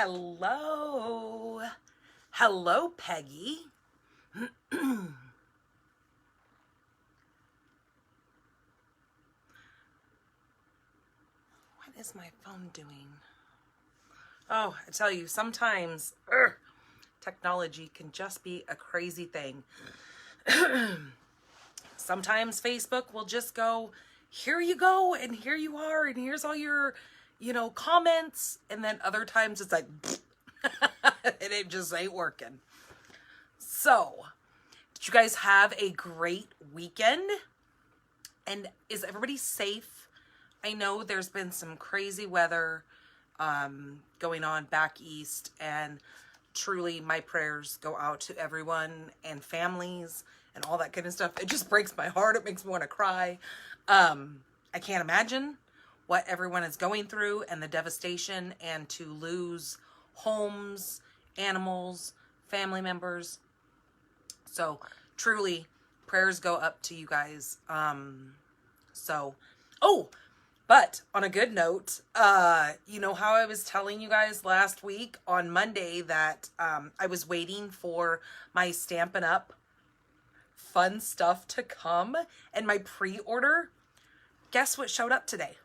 Hello. Hello, Peggy. What is my phone doing? Oh, I tell you, sometimes technology can just be a crazy thing. Sometimes Facebook will just go, here you go, and here you are, and here's all your, comments. And then other times it's like, and it just ain't working. So, did you guys have a great weekend? And is everybody safe? I know there's been some crazy weather going on back east, and truly my prayers go out to everyone and families and all that kind of stuff. It just breaks my heart. It makes me want to cry. I can't imagine what everyone is going through and the devastation, and to lose homes, animals, family members. So truly prayers go up to you guys. But on a good note, you know how I was telling you guys last week on Monday that I was waiting for my Stampin' Up fun stuff to come and my pre-order? Guess what showed up today?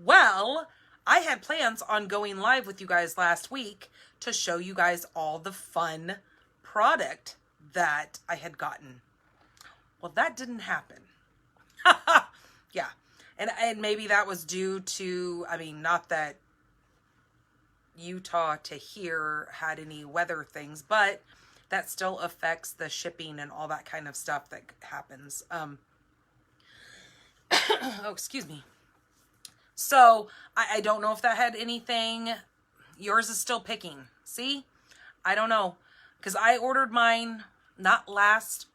Well, I had plans on going live with you guys last week to show you guys all the fun product that I had gotten. Well, that didn't happen. Yeah. And maybe that was due to, not that Utah to here had any weather things, but that still affects the shipping and all that kind of stuff that happens. Oh, excuse me. So I don't know if that had anything. Yours is still picking. See? I don't know. Because I ordered mine not last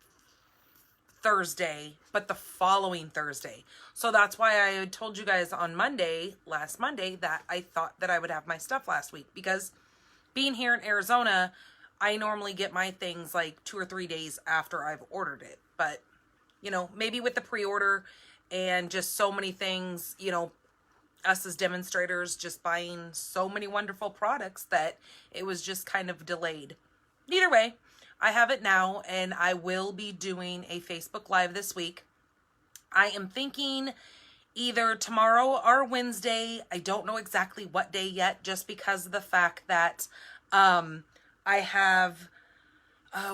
Thursday, but the following Thursday. So that's why I told you guys on last Monday, that I thought that I would have my stuff last week. Because being here in Arizona, I normally get my things like 2 or 3 days after I've ordered it. But, maybe with the pre-order and just so many things, us as demonstrators just buying so many wonderful products that it was just kind of delayed. Either way, I have it now, and I will be doing a Facebook Live this week. I am thinking either tomorrow or Wednesday. I don't know exactly what day yet, just because of the fact that I have,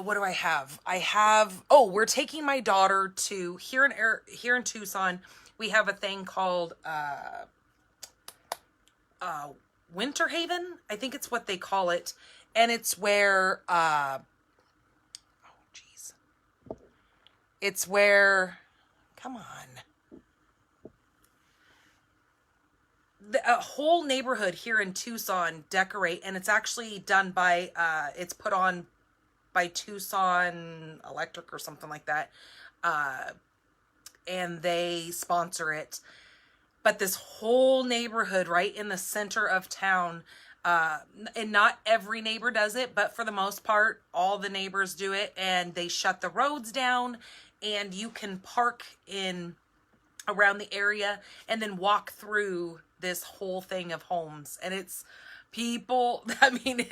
what do I have? We're taking my daughter to, here in Tucson, we have a thing called Winter Haven. I think it's what they call it. And it's where, it's where, come on. A whole neighborhood here in Tucson decorate, and it's actually done by, it's put on by Tucson Electric or something like that. And they sponsor it. But this whole neighborhood right in the center of town, and not every neighbor does it, but for the most part, all the neighbors do it, and they shut the roads down, and you can park in around the area and then walk through this whole thing of homes. And it's people,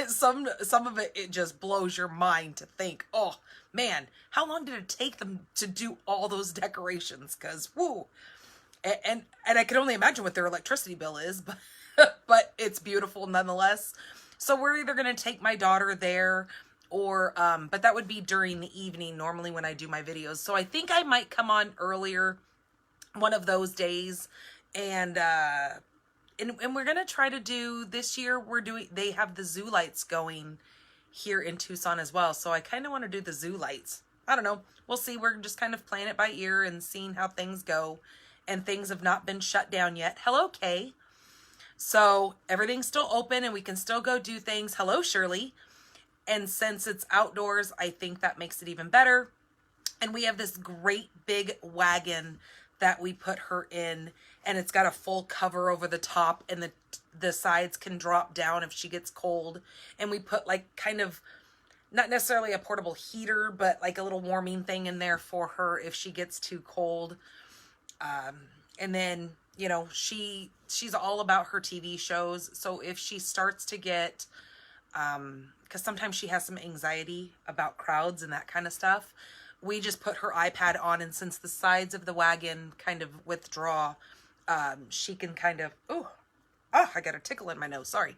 some of it just blows your mind to think, oh man, how long did it take them to do all those decorations? Because woo. And I can only imagine what their electricity bill is, but it's beautiful nonetheless. So we're either going to take my daughter there, or, but that would be during the evening normally when I do my videos. So I think I might come on earlier one of those days, and we're going to try to do, this year they have the zoo lights going here in Tucson as well. So I kind of want to do the zoo lights. I don't know. We'll see. We're just kind of playing it by ear and seeing how things go. And things have not been shut down yet. Hello, Kay. So everything's still open and we can still go do things. Hello, Shirley. And since it's outdoors, I think that makes it even better. And we have this great big wagon that we put her in, and it's got a full cover over the top, and the sides can drop down if she gets cold. And we put like kind of, not necessarily a portable heater, but like a little warming thing in there for her if she gets too cold. And then you know, she's all about her TV shows. So if she starts to get, because sometimes she has some anxiety about crowds and that kind of stuff, we just put her iPad on, and since the sides of the wagon kind of withdraw, she can kind of, I got a tickle in my nose, sorry.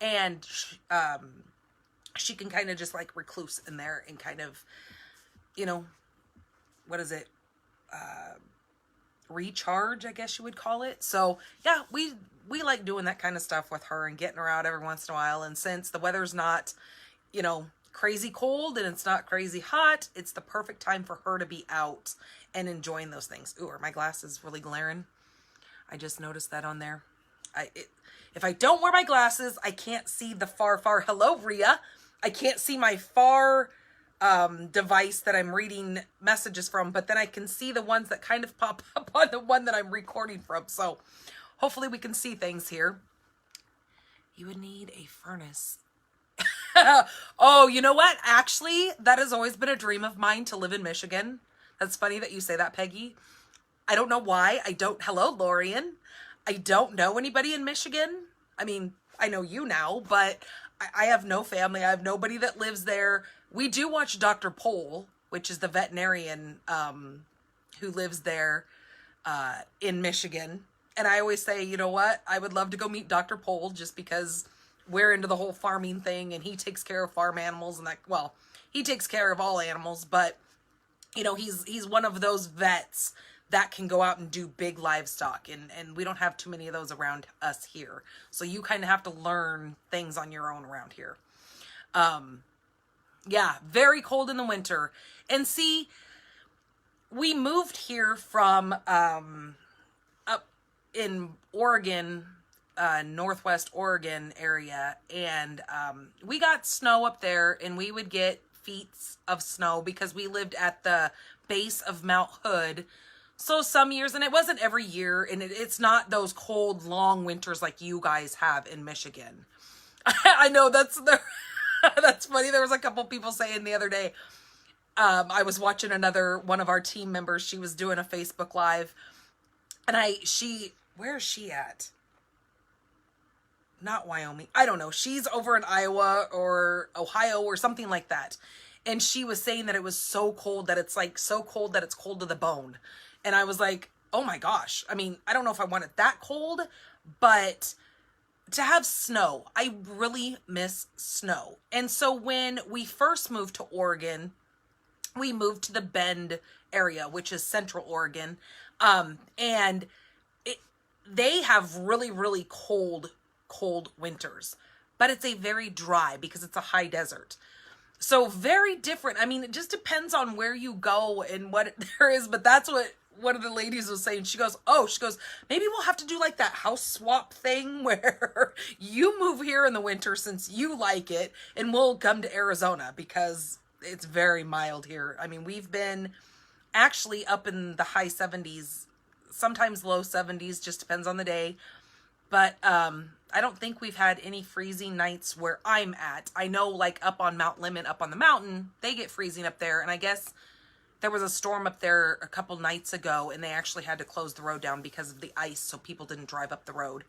And she can kind of just like recluse in there and kind of, you know, what is it? Recharge, I guess you would call it. So yeah, we like doing that kind of stuff with her and getting her out every once in a while. And since the weather's not, you know, crazy cold and it's not crazy hot, it's the perfect time for her to be out and enjoying those things. Ooh, are my glasses really glaring? I just noticed that on there. If I don't wear my glasses, I can't see the far, hello, Rhea. I can't see my far device that I'm reading messages from, but then I can see the ones that kind of pop up on the one that I'm recording from. So hopefully we can see things here. You would need a furnace. Oh, you know what? Actually, that has always been a dream of mine, to live in Michigan. That's funny that you say that, Peggy. I don't know why. Hello, Lorian. I don't know anybody in Michigan. I mean, I know you now, but I have no family. I have nobody that lives there. We do watch Dr. Pole, which is the veterinarian who lives there in Michigan. And I always say, you know what? I would love to go meet Dr. Pole, just because we're into the whole farming thing, and he takes care of farm animals and that. Well, he takes care of all animals, but you know, he's one of those vets that can go out and do big livestock, and we don't have too many of those around us here. So you kind of have to learn things on your own around here. Yeah, very cold in the winter. And see, we moved here from up in Oregon, Northwest Oregon area, and we got snow up there, and we would get feet of snow because we lived at the base of Mount Hood. So some years, and it wasn't every year, and it's not those cold, long winters like you guys have in Michigan. I know that's funny. There was a couple people saying the other day, I was watching one of our team members, she was doing a Facebook Live, and where is she at? Not Wyoming. I don't know. She's over in Iowa or Ohio or something like that. And she was saying that it was so cold that it's like so cold that it's cold to the bone. And I was like, oh my gosh. I mean, I don't know if I want it that cold, but to have snow, I really miss snow. And so when we first moved to Oregon, we moved to the Bend area, which is Central Oregon. And they have really, really cold winters, but it's a very dry because it's a high desert. So very different. I mean, it just depends on where you go and what there is, but that's what one of the ladies was saying. She goes, maybe we'll have to do like that house swap thing where you move here in the winter since you like it, and we'll come to Arizona because it's very mild here. I mean, we've been actually up in the high 70s, sometimes low 70s, just depends on the day. But I don't think we've had any freezing nights where I'm at. I know like up on Mount Lemmon, up on the mountain, they get freezing up there. And I guess there was a storm up there a couple nights ago, and they actually had to close the road down because of the ice, so people didn't drive up the road.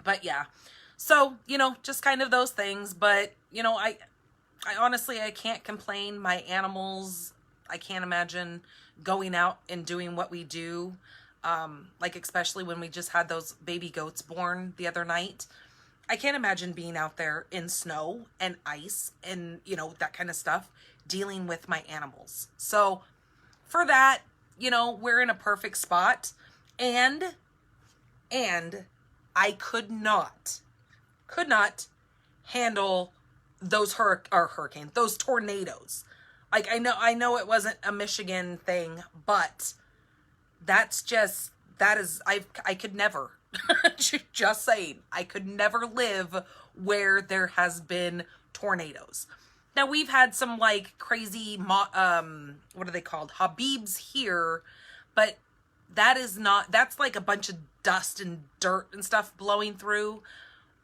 But yeah, so, you know, just kind of those things. But, you know, I honestly, I can't complain. My animals, I can't imagine going out and doing what we do. Like especially when we just had those baby goats born the other night. I can't imagine being out there in snow and ice and, you know, that kind of stuff, dealing with my animals. So for that, you know, we're in a perfect spot. And I could not handle those hurricanes, those tornadoes. Like I know it wasn't a Michigan thing, but I could never, just saying, I could never live where there has been tornadoes. Now we've had some like crazy, what are they called? Habibs here, but that's like a bunch of dust and dirt and stuff blowing through,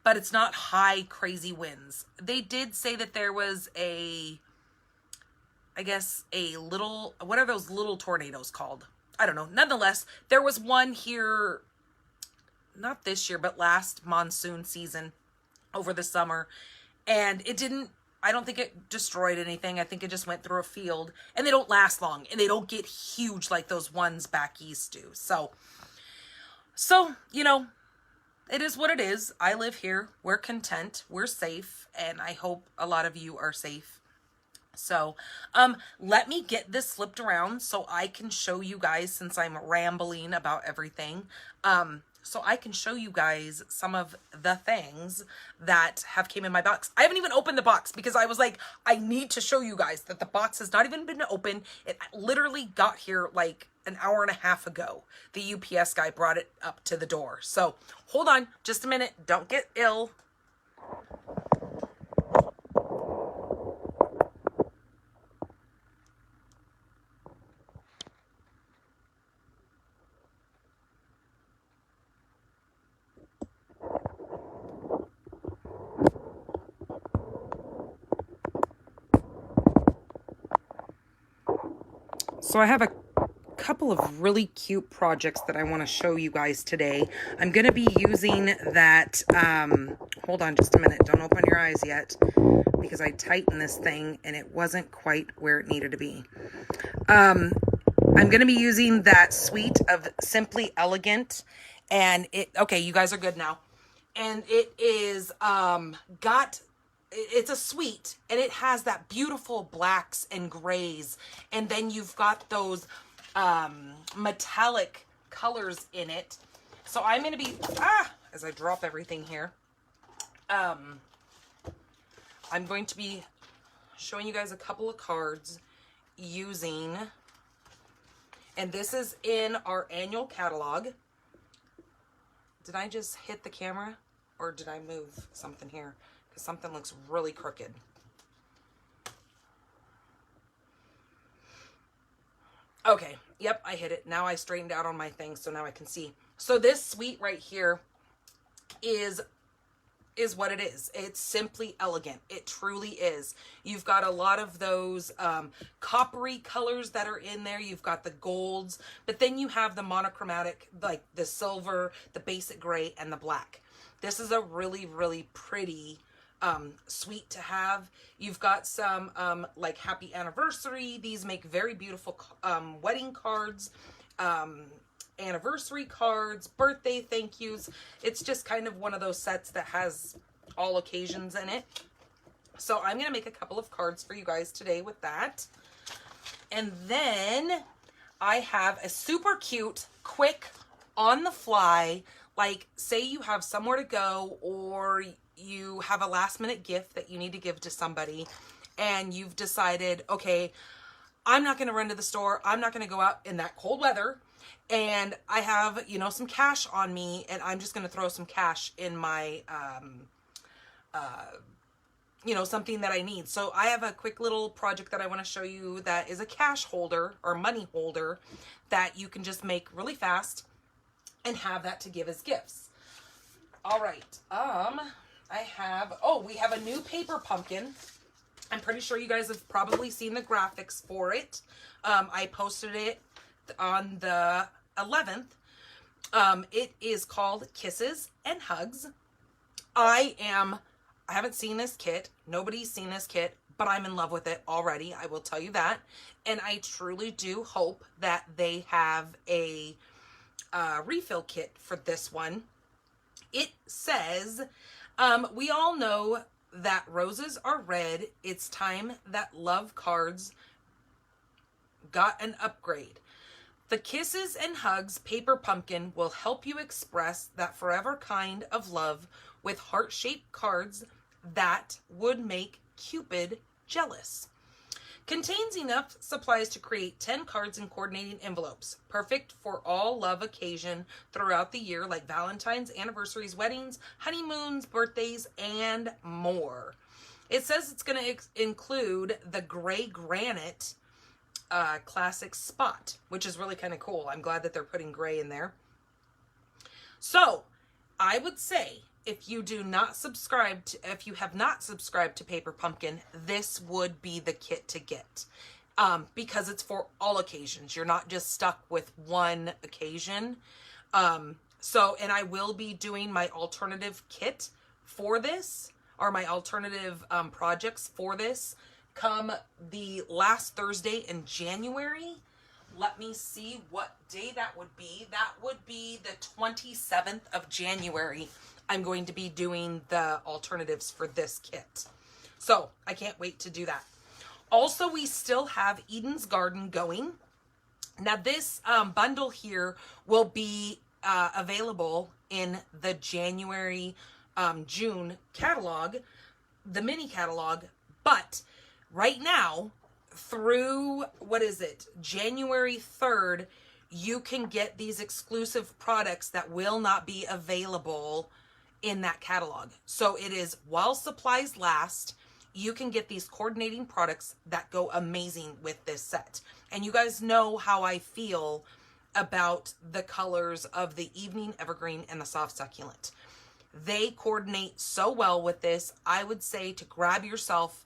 but it's not high, crazy winds. They did say that there was a little, what are those little tornadoes called? I don't know. Nonetheless, there was one here not this year, but last monsoon season over the summer. And it didn't, I don't think it destroyed anything. I think it just went through a field, and they don't last long and they don't get huge like those ones back east do. So, you know, it is what it is. I live here. We're content. We're safe. And I hope a lot of you are safe. So, let me get this flipped around so I can show you guys, since I'm rambling about everything, so I can show you guys some of the things that have came in my box. I haven't even opened the box because I was like, I need to show you guys that the box has not even been opened. It literally got here like an hour and a half ago. The UPS guy brought it up to the door. So hold on just a minute. Don't get ill. So I have a couple of really cute projects that I want to show you guys today. I'm going to be using that, hold on just a minute. Don't open your eyes yet because I tightened this thing and it wasn't quite where it needed to be. I'm going to be using that suite of Simply Elegant, and okay, you guys are good now. And it is, it's a suite, and it has that beautiful blacks and grays, and then you've got those metallic colors in it. So I'm going to be, as I drop everything here, I'm going to be showing you guys a couple of cards using, and this is in our annual catalog. Did I just hit the camera, or did I move something here? Because something looks really crooked. Okay, yep, I hit it. Now I straightened out on my thing, so now I can see. So this suite right here is what it is. It's Simply Elegant. It truly is. You've got a lot of those coppery colors that are in there. You've got the golds, but then you have the monochromatic, like the silver, the basic gray, and the black. This is a really, really pretty suite to have. You've got some like happy anniversary. These make very beautiful wedding cards, anniversary cards, birthday thank yous. It's just kind of one of those sets that has all occasions in it. So I'm going to make a couple of cards for you guys today with that. And then I have a super cute, quick, on the fly, like say you have somewhere to go, or you have a last minute gift that you need to give to somebody, and you've decided, okay, I'm not going to run to the store. I'm not going to go out in that cold weather. And I have, you know, some cash on me, and I'm just going to throw some cash in my, you know, something that I need. So I have a quick little project that I want to show you that is a cash holder or money holder that you can just make really fast and have that to give as gifts. All right. We have a new paper pumpkin. I'm pretty sure you guys have probably seen the graphics for it. I posted it on the 11th. It is called Kisses and Hugs. I haven't seen this kit. Nobody's seen this kit, but I'm in love with it already. I will tell you that. And I truly do hope that they have a refill kit for this one. It says, we all know that roses are red. It's time that love cards got an upgrade. The Kisses and Hugs paper pumpkin will help you express that forever kind of love with heart-shaped cards that would make Cupid jealous. Contains enough supplies to create 10 cards in coordinating envelopes. Perfect for all love occasion throughout the year, like Valentine's, anniversaries, weddings, honeymoons, birthdays, and more. It says it's going to include the gray granite classic spot, which is really kind of cool. I'm glad that they're putting gray in there. So I would say, if you have not subscribed to Paper Pumpkin, this would be the kit to get, because it's for all occasions. You're not just stuck with one occasion. So, and I will be doing my alternative kit for this, or my alternative projects for this, come the last Thursday in January. Let me see what day that would be. That would be the 27th of January. I'm going to be doing the alternatives for this kit. So I can't wait to do that. Also, we still have Eden's Garden going. Now this bundle here will be available in the January, June catalog, the mini catalog, but right now through, what is it, January 3rd, you can get these exclusive products that will not be available in that catalog. So it is while supplies last, you can get these coordinating products that go amazing with this set. And you guys know how I feel about the colors of the Evening Evergreen and the Soft Succulent. They coordinate so well with this. I would say to grab yourself,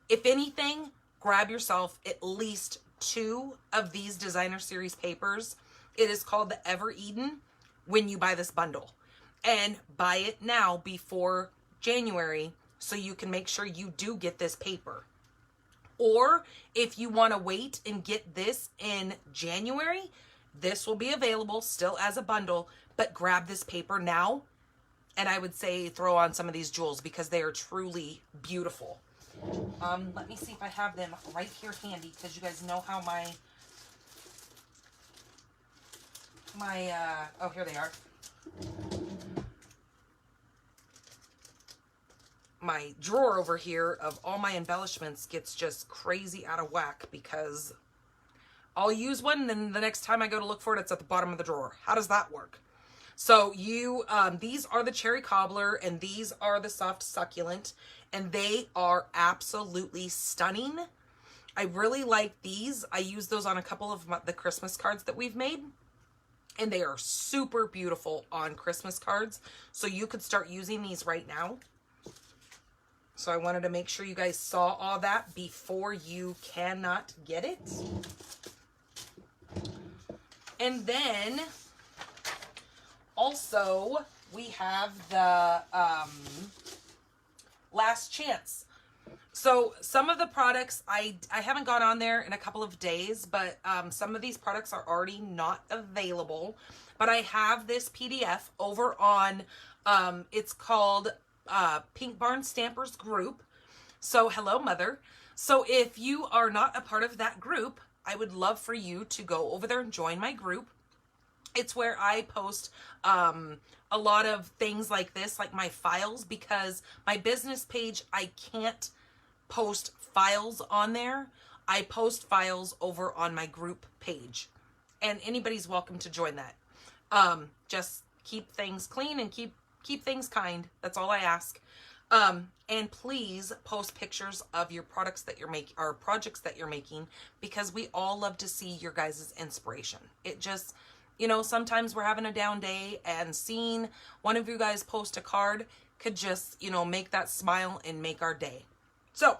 if anything, grab yourself at least 2 of these designer series papers. It is called the Ever Eden when you buy this bundle. And buy it now before January so you can make sure you do get this paper. Or if you want to wait and get this in January, this will be available still as a bundle, but grab this paper now. And I would say throw on some of these jewels because they are truly beautiful. Let me see if I have them right here handy, because you guys know how oh, here they are. My drawer over here of all my embellishments gets just crazy out of whack because I'll use one and then the next time I go to look for it, it's at the bottom of the drawer. How does that work? So these are the Cherry Cobbler and these are the Soft Succulent, and they are absolutely stunning. I really like these. I use those on a couple of the Christmas cards that we've made, and they are super beautiful on Christmas cards. So you could start using these right now. So I wanted to make sure you guys saw all that before you cannot get it. And then also we have the Last Chance. So some of the products, I haven't gone on there in a couple of days, but some of these products are already not available. But I have this PDF over on, it's called Pink Barn Stampers Group. So hello, Mother. So if you are not a part of that group, I would love for you to go over there and join my group. It's where I post a lot of things like this, like my files, because my business page, I can't post files on there. I post files over on my group page, and anybody's welcome to join that. Just keep things clean and keep things kind. That's all I ask. And please post pictures of your products that you're making, or projects that you're making, because we all love to see your guys' inspiration. It just, you know, sometimes we're having a down day, and seeing one of you guys post a card could just, you know, make that smile and make our day. So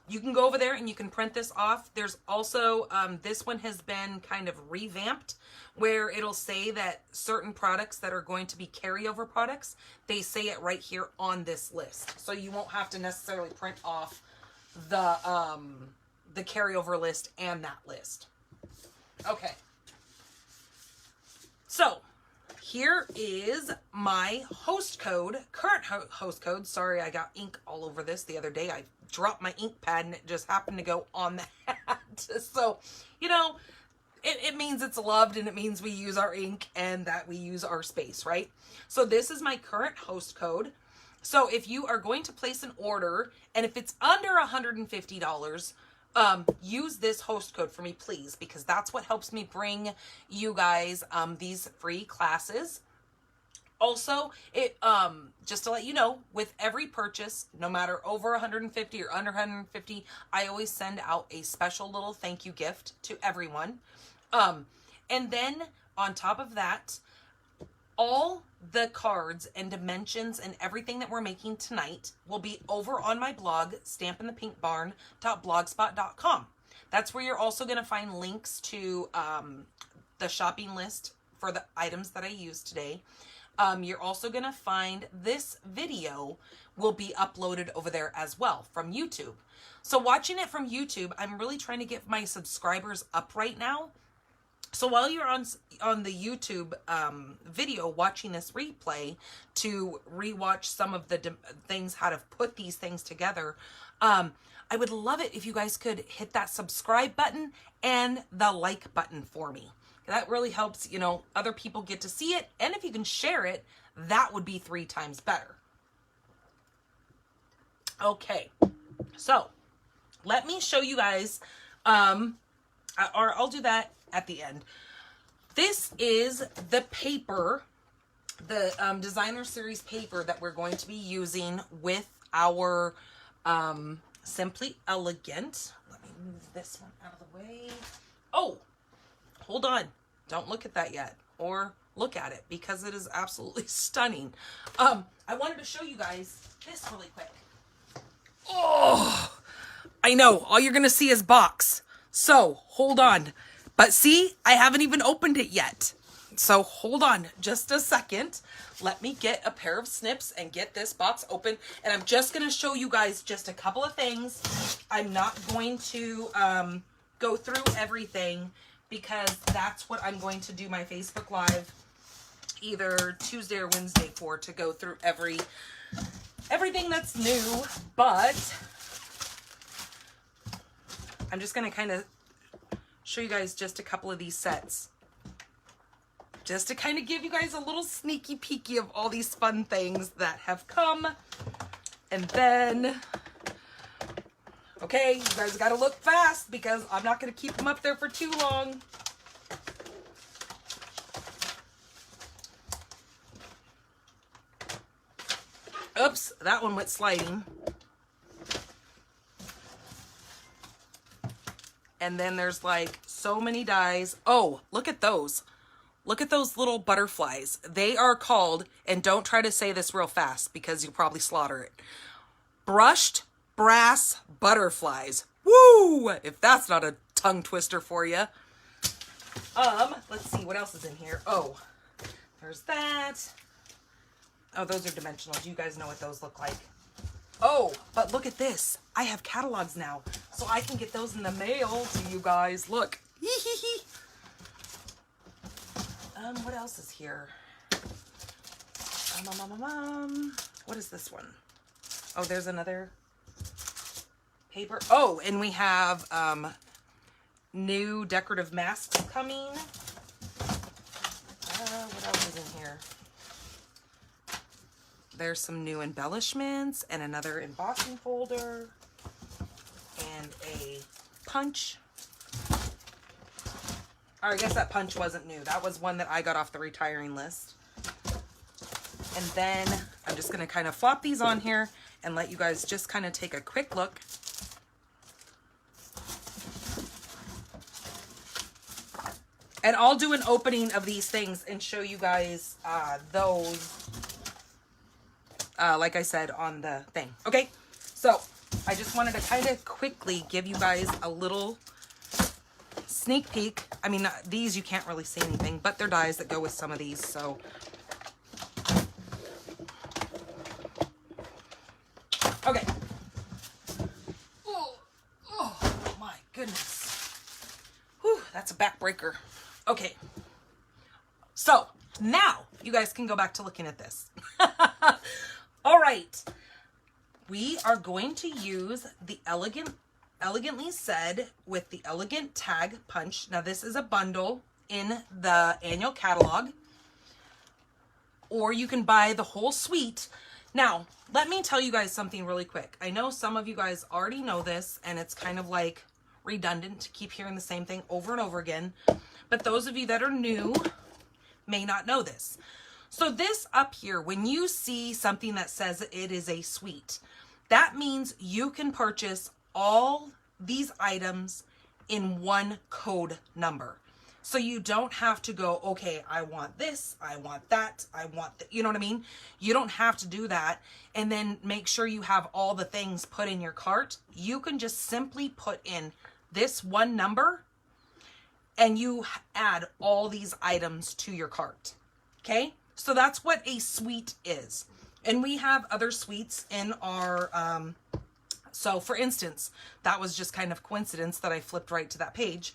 you can go over there and you can print this off. There's also, this one has been kind of revamped, where it'll say that certain products that are going to be carryover products, they say it right here on this list. So you won't have to necessarily print off the carryover list and that list. Okay. So here is my host code, current host code. Sorry, I got ink all over this the other day. I dropped my ink pad and it just happened to go on that. So, you know, it means it's loved, and it means we use our ink and that we use our space, right? So this is my current host code. So if you are going to place an order, and if it's under $150, use this host code for me, please, because that's what helps me bring you guys these free classes. Also, it just to let you know, with every purchase, no matter over 150 or under 150, I always send out a special little thank you gift to everyone. And then on top of that, all the cards and dimensions and everything that we're making tonight will be over on my blog, stampinthepinkbarn.blogspot.com. That's where you're also going to find links to the shopping list for the items that I used today. You're also going to find this video will be uploaded over there as well from YouTube. So watching it from YouTube, I'm really trying to get my subscribers up right now. So while you're on the YouTube video watching this replay to rewatch some of the things, how to put these things together, I would love it if you guys could hit that subscribe button and the like button for me. That really helps, you know, other people get to see it. And if you can share it, that would be 3 times better. Okay, so let me show you guys, or I'll do that at the end. This is the paper, the designer series paper that we're going to be using with our Simply Elegant. Let me move this one out of the way. Oh, hold on. Don't look at that yet, or look at it, because it is absolutely stunning. I wanted to show you guys this really quick. Oh, I know. All you're going to see is box. So hold on. But see, I haven't even opened it yet. So hold on just a second. Let me get a pair of snips and get this box open. And I'm just going to show you guys just a couple of things. I'm not going to go through everything, because that's what I'm going to do my Facebook Live either Tuesday or Wednesday for, to go through everything that's new. But I'm just going to kind of show you guys just a couple of these sets, just to kind of give you guys a little sneaky peeky of all these fun things that have come. And then, okay, you guys got to look fast, because I'm not going to keep them up there for too long. Oops, that one went sliding. And then there's like so many dies. Oh, look at those. Look at those little butterflies. They are called, and don't try to say this real fast because you'll probably slaughter it, brushed brass butterflies. Woo! If that's not a tongue twister for you. Let's see what else is in here. Oh, there's that. Oh, those are dimensional. Do you guys know what those look like? Oh, but look at this. I have catalogs now, so I can get those in the mail to you guys. Look. What else is here? What is this one? Oh, there's another paper. Oh, and we have new decorative masks coming. What else is in here? There's some new embellishments and another embossing folder and a punch. Or I guess that punch wasn't new. That was one that I got off the retiring list. And then I'm just going to kind of flop these on here and let you guys just kind of take a quick look. And I'll do an opening of these things and show you guys those, like I said, on the thing. Okay, so I just wanted to kind of quickly give you guys a little sneak peek. I mean, these you can't really see anything, but they're dies that go with some of these, so. Okay. Oh my goodness. Whew, that's a backbreaker. Okay. So now you guys can go back to looking at this. All right. We are going to use the Elegantly Said with the Elegant Tag Punch. Now this is a bundle in the annual catalog, or you can buy the whole suite. Now, let me tell you guys something really quick. I know some of you guys already know this, and it's kind of like redundant to keep hearing the same thing over and over again, but those of you that are new may not know this. So this up here, when you see something that says it is a suite, that means you can purchase all these items in one code number. So you don't have to go, okay, I want this, I want that, I want that. You know what I mean? You don't have to do that and then make sure you have all the things put in your cart. You can just simply put in this one number and you add all these items to your cart. Okay, so that's what a suite is. And we have other suites in our, so for instance, that was just kind of coincidence that I flipped right to that page,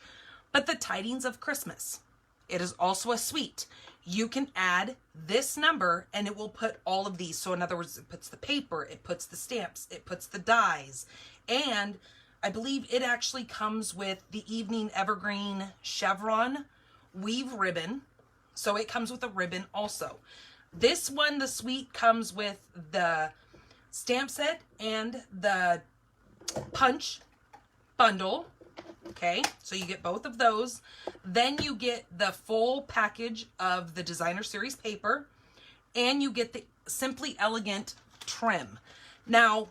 but the Tidings of Christmas, it is also a suite. You can add this number and it will put all of these. So in other words, it puts the paper, it puts the stamps, it puts the dies, and I believe it actually comes with the Evening Evergreen Chevron weave ribbon. So it comes with a ribbon also. This one, the suite, comes with the stamp set and the punch bundle. Okay, so you get both of those. Then you get the full package of the Designer Series paper, and you get the Simply Elegant trim. Now,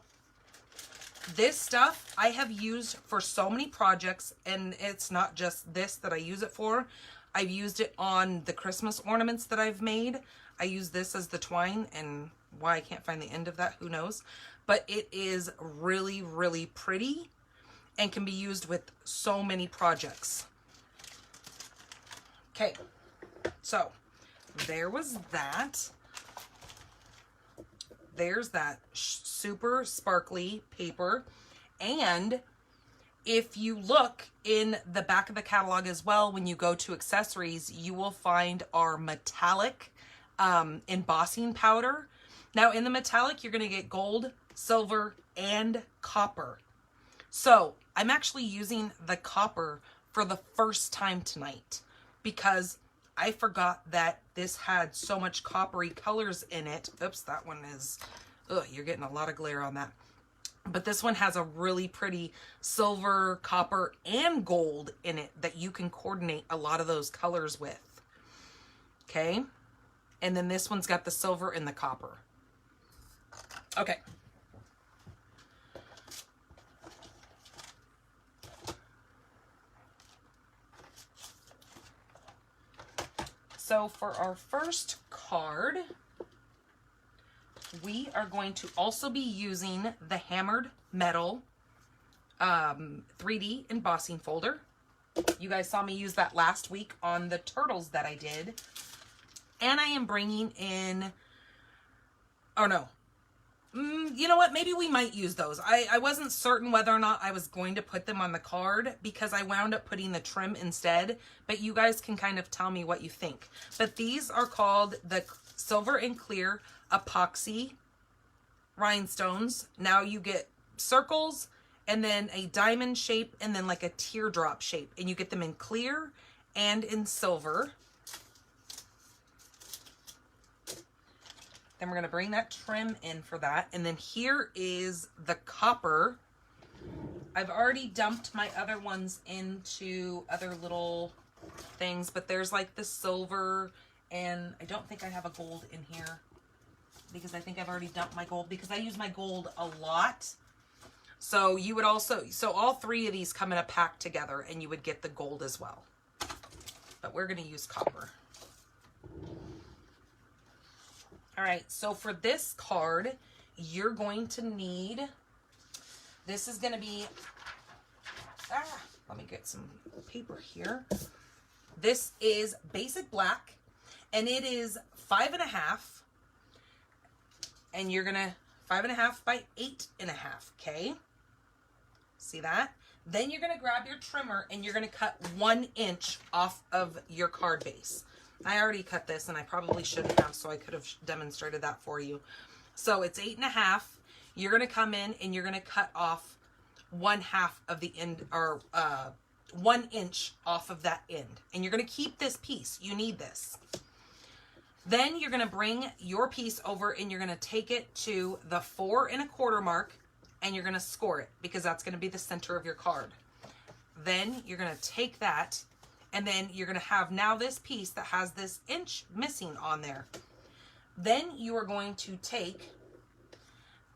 this stuff I have used for so many projects, and it's not just this that I use it for. I've used it on the Christmas ornaments that I've made. I use this as the twine, and why I can't find the end of that, who knows. But it is really, really pretty and can be used with so many projects. Okay, so there was that. There's that super sparkly paper. And if you look in the back of the catalog as well, when you go to accessories, you will find our metallic embossing powder. Now in the metallic, you're going to get gold, silver, and copper. So I'm actually using the copper for the first time tonight because I forgot that this had so much coppery colors in it. Oops, that one is, you're getting a lot of glare on that. But this one has a really pretty silver, copper, and gold in it that you can coordinate a lot of those colors with. Okay. And then this one's got the silver and the copper. Okay. So for our first card, we are going to also be using the Hammered Metal 3D embossing folder. You guys saw me use that last week on the turtles that I did. And I am bringing in, oh no, you know what, maybe we might use those. I wasn't certain whether or not I was going to put them on the card because I wound up putting the trim instead, but you guys can kind of tell me what you think. But these are called the Silver and Clear Epoxy Rhinestones. Now you get circles and then a diamond shape and then like a teardrop shape, and you get them in clear and in silver. Then we're going to bring that trim in for that. And then here is the copper. I've already dumped my other ones into other little things, but there's like the silver, and I don't think I have a gold in here because I think I've already dumped my gold because I use my gold a lot. So you would also, so all three of these come in a pack together and you would get the gold as well. But we're going to use copper. All right, so for this card, you're going to need, this is going to be, let me get some paper here. This is basic black, and it is 5.5, and you're going to 5.5 by 8.5, okay? See that? Then you're going to grab your trimmer, and you're going to cut 1 inch off of your card base. I already cut this, and I probably shouldn't have, so I could have demonstrated that for you. So it's 8.5. You're going to come in and you're going to cut off 1/2 of the end, or 1 inch off of that end. And you're going to keep this piece. You need this. Then you're going to bring your piece over and you're going to take it to the 4 1/4 mark, and you're going to score it because that's going to be the center of your card. Then you're going to take that, and then you're going to have now this piece that has this inch missing on there. Then you are going to take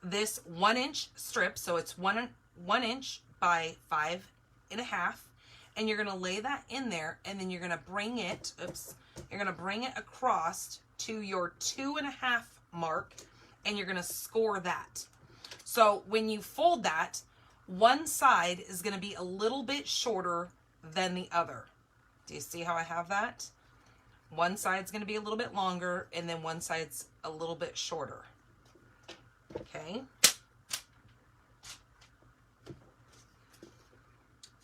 this 1 inch strip, so it's one inch by 5.5, and you're going to lay that in there, and then you're going to bring it, you're going to bring it across to your 2.5 mark, and you're going to score that. So when you fold that, one side is going to be a little bit shorter than the other. Do you see how I have that? One side's going to be a little bit longer, and then one side's a little bit shorter. Okay.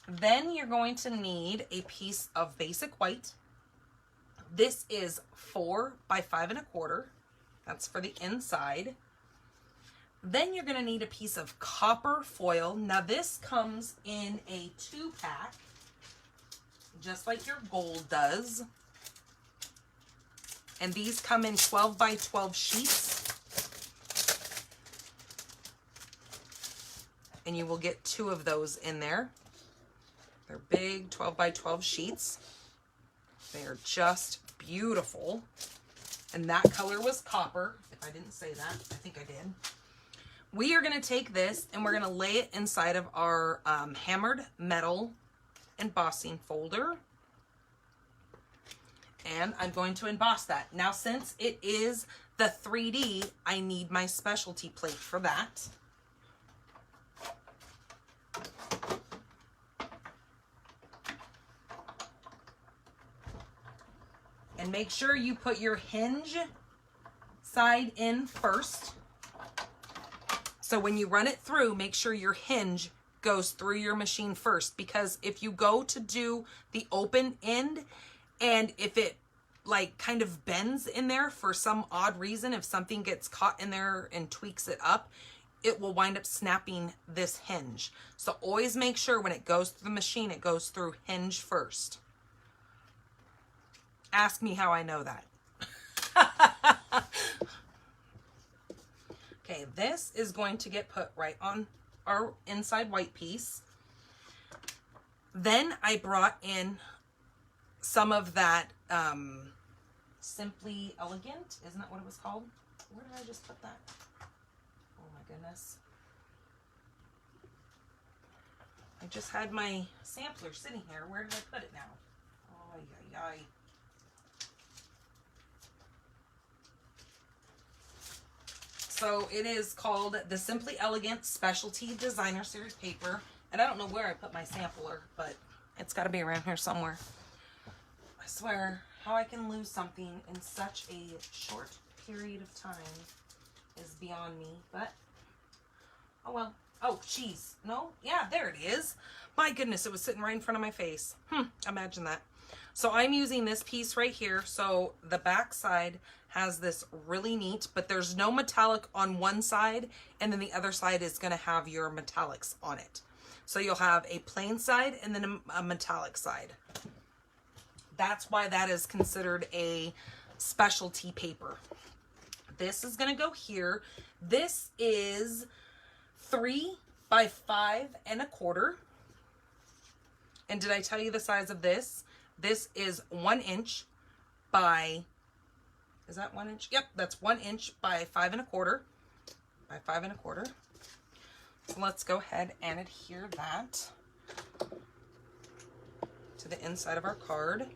Then you're going to need a piece of basic white. This is 4 by 5 1/4. That's for the inside. Then you're going to need a piece of copper foil. Now this comes in a 2-pack, just like your gold does. And these come in 12 by 12 sheets. And you will get 2 of those in there. They're big 12 by 12 sheets. They are just beautiful. And that color was copper. If I didn't say that, I think I did. We are going to take this and we're going to lay it inside of our hammered metal embossing folder. And I'm going to emboss that. Now, since it is the 3D, I need my specialty plate for that. And make sure you put your hinge side in first. So when you run it through, make sure your hinge goes through your machine first, because if you go to do the open end and if it like kind of bends in there for some odd reason, if something gets caught in there and tweaks it up, it will wind up snapping this hinge. So always make sure when it goes through the machine, it goes through hinge first. Ask me how I know that. Okay, this is going to get put right on our inside white piece. Then I brought in some of that Simply Elegant. Isn't that what it was called? Where did I just put that? Oh my goodness. I just had my sampler sitting here. Where did I put it now? Oh, yay, yay. So it is called the Simply Elegant Specialty Designer Series paper. And I don't know where I put my sampler, but it's got to be around here somewhere. I swear, how I can lose something in such a short period of time is beyond me. But, oh well. Oh, geez. No? Yeah, there it is. My goodness, it was sitting right in front of my face. Imagine that. So I'm using this piece right here. So the back side has this really neat, but there's no metallic on one side, and then the other side is going to have your metallics on it. So you'll have a plain side and then a metallic side. That's why that is considered a specialty paper. This is going to go here. This is 3 by 5 1/4. And did I tell you the size of this? This is 1 inch by, is that 1 inch? Yep, that's 1 inch by 5 1/4. By 5 1/4. So let's go ahead and adhere that to the inside of our card.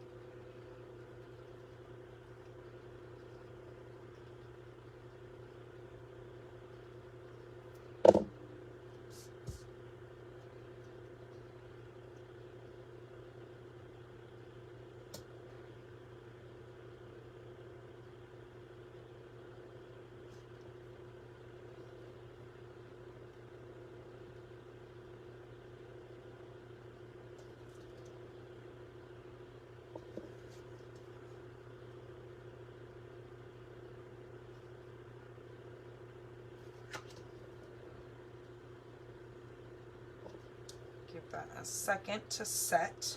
Give that a second to set,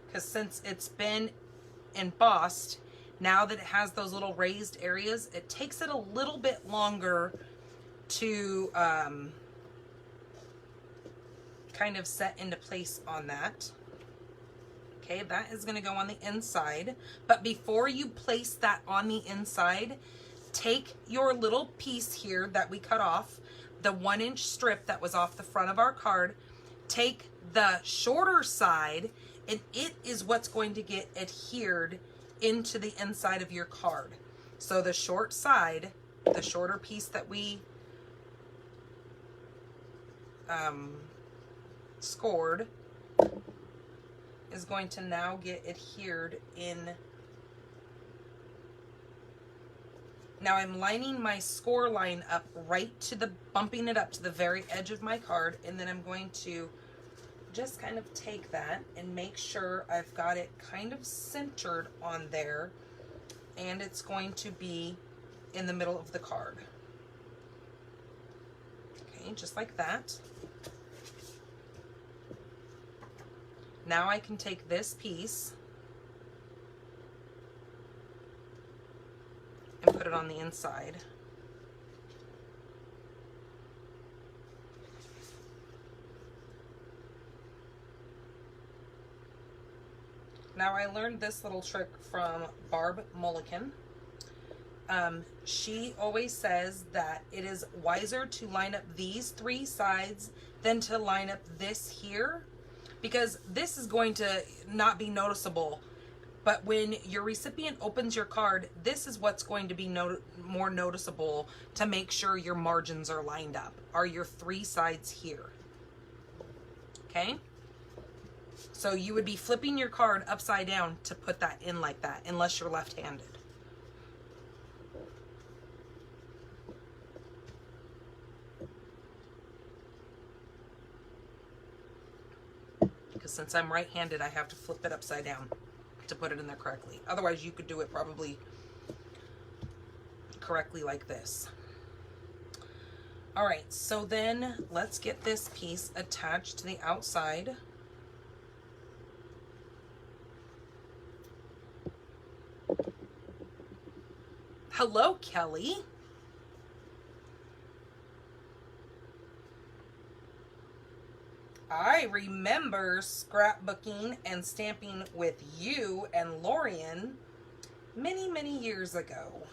because since it's been embossed, now that it has those little raised areas, it takes it a little bit longer to kind of set into place on that. Okay, that is going to go on the inside, but before you place that on the inside, take your little piece here that we cut off, the 1 inch strip that was off the front of our card, take the shorter side, and it is what's going to get adhered into the inside of your card. So the short side, the shorter piece that we scored, is going to now get adhered in. Now I'm lining my score line up right to the, bumping it up to the very edge of my card, and then I'm going to just kind of take that and make sure I've got it kind of centered on there, and it's going to be in the middle of the card. Okay, just like that. Now I can take this piece and put it on the inside. Now I learned this little trick from Barb Mulligan. She always says that it is wiser to line up these 3 sides than to line up this here, because this is going to not be noticeable. But when your recipient opens your card, this is what's going to be more noticeable to make sure your margins are lined up, are your 3 sides here. Okay? So you would be flipping your card upside down to put that in like that, unless you're left-handed. Because since I'm right-handed, I have to flip it upside down to put it in there correctly. Otherwise, you could do it probably correctly like this. All right, so then let's get this piece attached to the outside. Hello, Kelly. I remember scrapbooking and stamping with you and Lorian many, many years ago.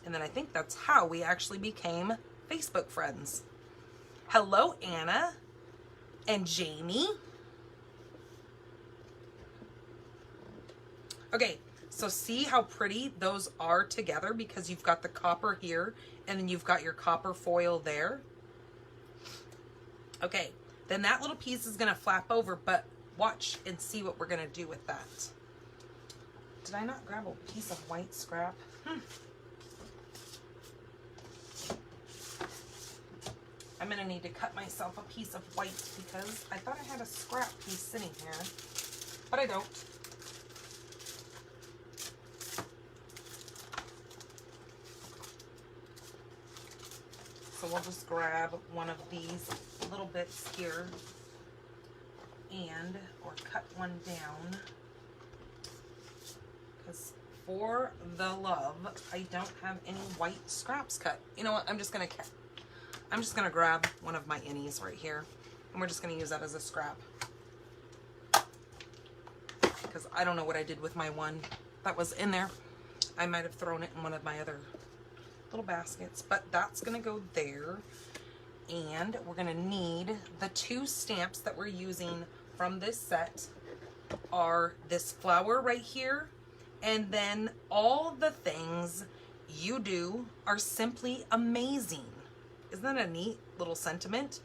And then I think that's how we actually became Facebook friends. Hello, Anna and Jamie. Okay, so see how pretty those are together, because you've got the copper here and then you've got your copper foil there. Okay, then that little piece is gonna flap over, but watch and see what we're gonna do with that. Did I not grab a piece of white scrap? I'm gonna need to cut myself a piece of white because I thought I had a scrap piece sitting here, but I don't. So we'll just grab one of these little bits here and, or cut one down, because for the love, I don't have any white scraps cut. You know what, I'm just gonna grab one of my innies right here, and we're just gonna use that as a scrap, because I don't know what I did with my one that was in there. I might have thrown it in one of my other little baskets, but that's gonna go there. And we're gonna need the 2 stamps that we're using from this set are this flower right here, and then all the things you do are simply amazing. Isn't that a neat little sentiment?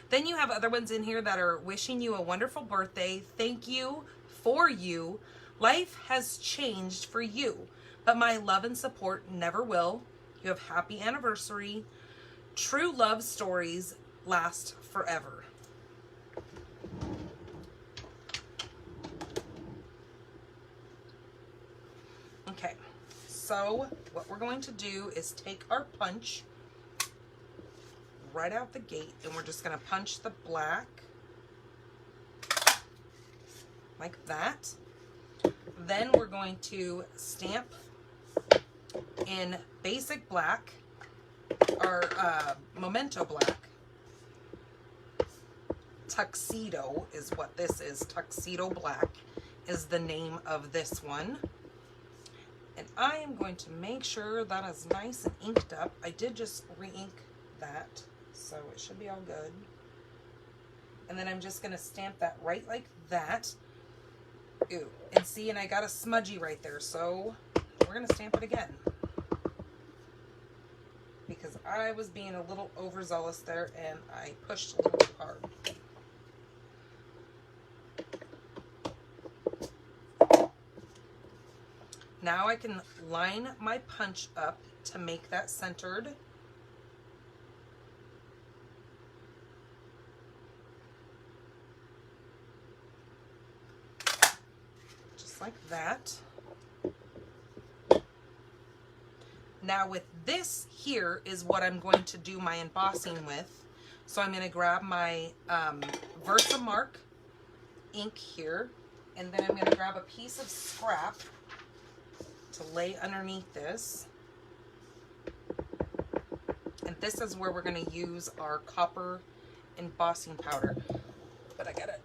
Then you have other ones in here that are wishing you a wonderful birthday, thank you, for you, life has changed for you, but my love and support never will. You have happy anniversary. True love stories last forever. Okay, so what we're going to do is take our punch right out the gate, and we're just going to punch the black like that. Then we're going to stamp in basic black, or memento black. Tuxedo is what this is. Tuxedo black is the name of this one. And I am going to make sure that is nice and inked up. I did just re-ink that, so it should be all good. And then I'm just going to stamp that right like that. Ooh, and see, and I got a smudgy right there, so we're going to stamp it again, because I was being a little overzealous there and I pushed a little too hard. Now I can line my punch up to make that centered. Just like that. Now with this here is what I'm going to do my embossing with. So I'm going to grab my Versamark ink here, and then I'm going to grab a piece of scrap to lay underneath this. And this is where we're going to use our copper embossing powder. But I got to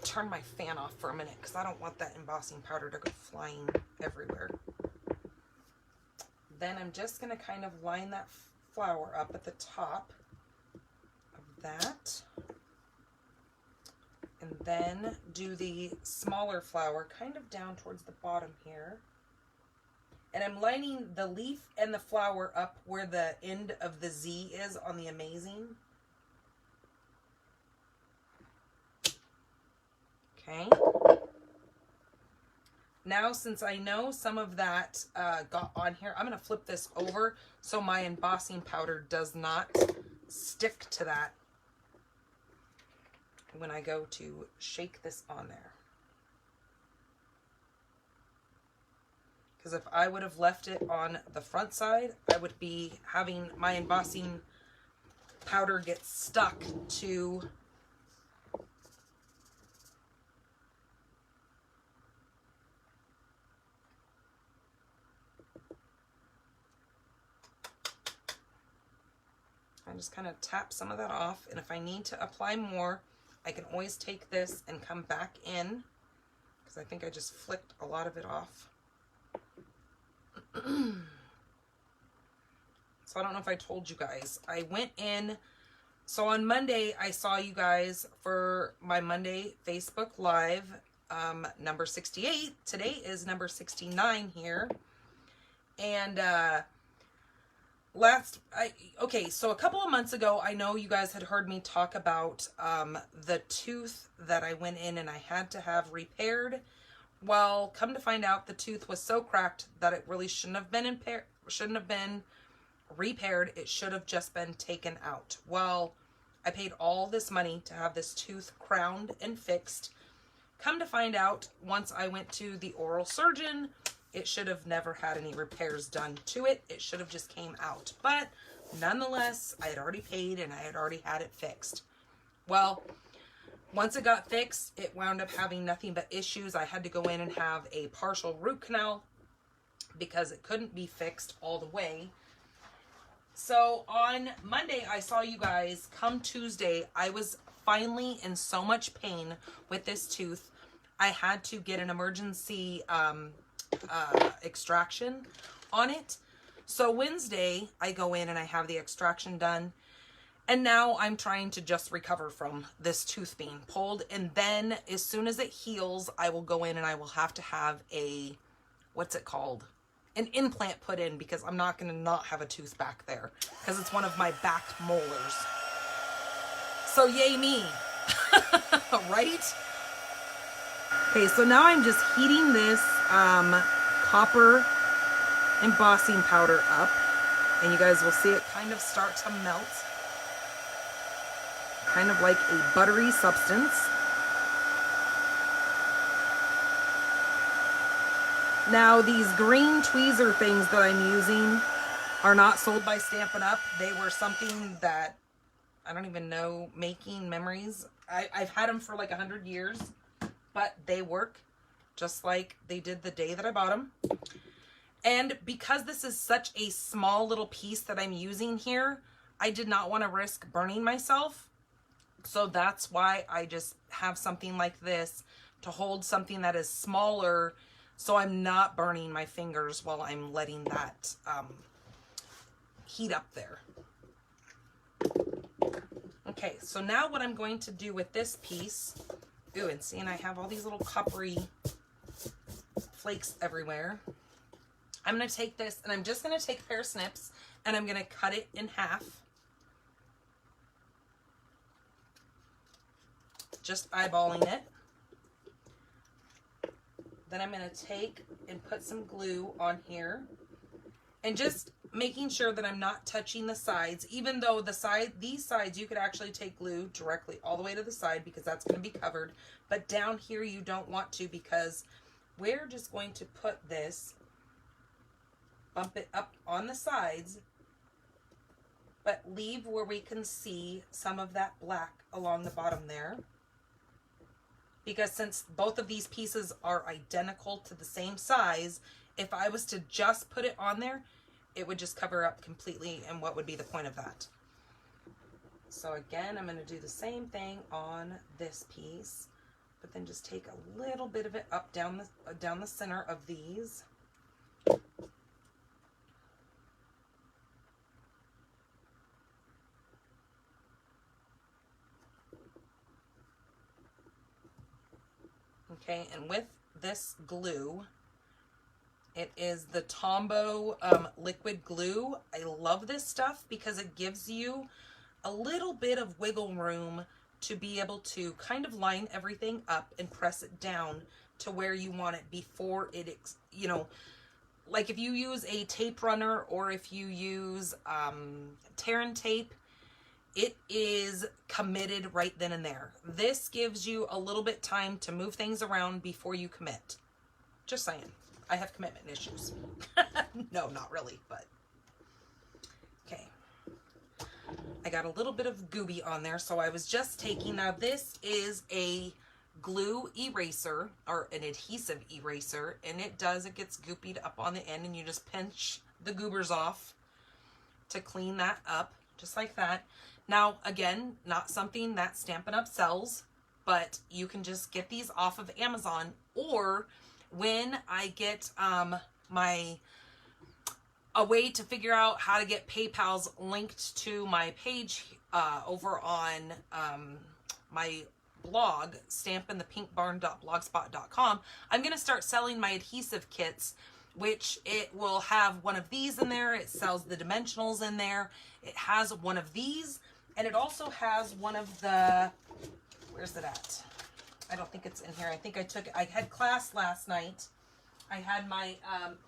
turn my fan off for a minute because I don't want that embossing powder to go flying everywhere. Then I'm just going to kind of line that flower up at the top of that. And then do the smaller flower kind of down towards the bottom here. And I'm lining the leaf and the flower up where the end of the Z is on the Amazing. Okay. Now, since I know some of that got on here, I'm going to flip this over so my embossing powder does not stick to that when I go to shake this on there. Because if I would have left it on the front side, I would be having my embossing powder get stuck to I just kind of tap some of that off, and if I need to apply more, I can always take this and come back in, because I think I just flicked a lot of it off. So I don't know if I told you guys, I went in, so on Monday I saw you guys for my Monday Facebook Live, number 68. Today is number 69 here, and okay, so a couple of months ago, I know you guys had heard me talk about the tooth that I went in and I had to have repaired. Well, come to find out, the tooth was so cracked that it really shouldn't have been repaired. It should have just been taken out. Well, I paid all this money to have this tooth crowned and fixed. Come to find out, once I went to the oral surgeon, it should have never had any repairs done to it. It should have just came out. But nonetheless, I had already paid and I had already had it fixed. Well, once it got fixed, it wound up having nothing but issues. I had to go in and have a partial root canal because it couldn't be fixed all the way. So on Monday, I saw you guys. Come Tuesday, I was finally in so much pain with this tooth. I had to get an emergency extraction on it. So Wednesday, I go in and I have the extraction done. And now I'm trying to just recover from this tooth being pulled. And then as soon as it heals, I will go in and I will have to have a, what's it called? An implant put in, because I'm not going to not have a tooth back there because it's one of my back molars. So yay me, right? Okay, so now I'm just heating this copper embossing powder up, and you guys will see it kind of start to melt. Kind of like a buttery substance. Now, these green tweezer things that I'm using are not sold by Stampin' Up. They were something that, I don't even know, making memories. I've had them for like 100 years, but they work just like they did the day that I bought them. And because this is such a small little piece that I'm using here, I did not want to risk burning myself. So that's why I just have something like this to hold something that is smaller, so I'm not burning my fingers while I'm letting that heat up there. Okay, so now what I'm going to do with this piece, ooh, and see, and I have all these little coppery flakes everywhere. I'm going to take this and I'm just going to take a pair of snips and I'm going to cut it in half. Just eyeballing it. Then I'm going to take and put some glue on here and just making sure that I'm not touching the sides, even though these sides you could actually take glue directly all the way to the side because that's going to be covered, but down here you don't want to because we're just going to put this, bump it up on the sides, but leave where we can see some of that black along the bottom there. Because since both of these pieces are identical to the same size, if I was to just put it on there, it would just cover up completely, and what would be the point of that? So again, I'm going to do the same thing on this piece, but then just take a little bit of it up down the center of these. Okay, and with this glue, it is the Tombow liquid glue. I love this stuff because it gives you a little bit of wiggle room to be able to kind of line everything up and press it down to where you want it before it, you know, like if you use a tape runner or if you use tear and tape, it is committed right then and there. This gives you a little bit time to move things around before you commit. Just saying. I have commitment issues. No, not really, but okay. I got a little bit of gooby on there, so I was just taking, now this is a glue eraser or an adhesive eraser, and it gets goopied up on the end, and you just pinch the goobers off to clean that up, just like that. Now, again, not something that Stampin' Up sells, but you can just get these off of Amazon, or when I get a way to figure out how to get PayPal's linked to my page over on my blog, stampinthepinkbarn.blogspot.com, I'm going to start selling my adhesive kits, which it will have one of these in there. It sells the dimensionals in there. It has one of these, and it also has one of the, where's it at? I don't think it's in here. I think I had class last night. I had my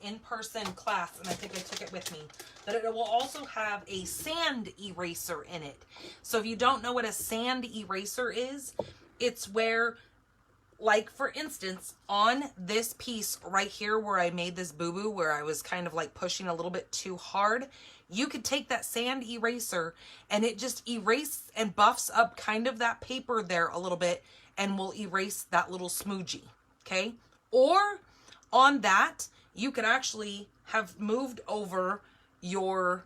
in-person class, and I think I took it with me. But it will also have a sand eraser in it. So if you don't know what a sand eraser is, it's where, like for instance, on this piece right here where I made this boo-boo, where I was kind of like pushing a little bit too hard, you could take that sand eraser and it just erases and buffs up kind of that paper there a little bit, and will erase that little smoogie, okay? Or on that, you could actually have moved over your,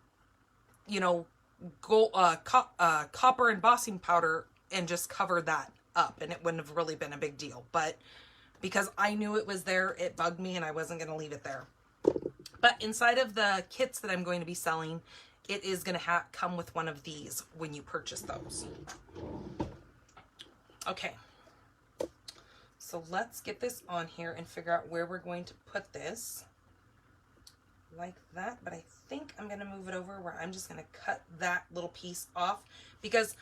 you know, gold, copper embossing powder and just cover that up, and it wouldn't have really been a big deal. But because I knew it was there, it bugged me, and I wasn't going to leave it there. But inside of the kits that I'm going to be selling, it is going to come with one of these when you purchase those. Okay. So let's get this on here and figure out where we're going to put this. Like that, but I think I'm going to move it over where I'm just going to cut that little piece off, because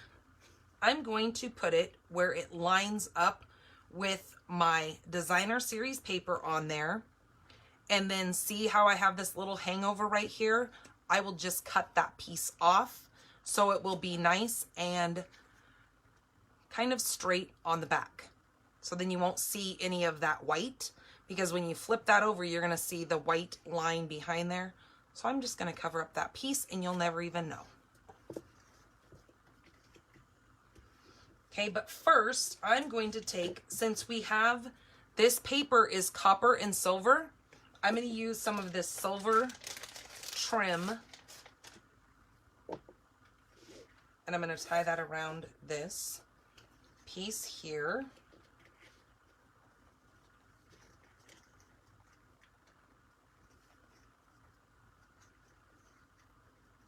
I'm going to put it where it lines up with my designer series paper on there. And then see how I have this little hangover right here? I will just cut that piece off so it will be nice and kind of straight on the back. So then you won't see any of that white, because when you flip that over, you're going to see the white line behind there. So I'm just going to cover up that piece and you'll never even know. Okay, but first I'm going to take, since we have, this paper is copper and silver, I'm going to use some of this silver trim, and I'm going to tie that around this piece here.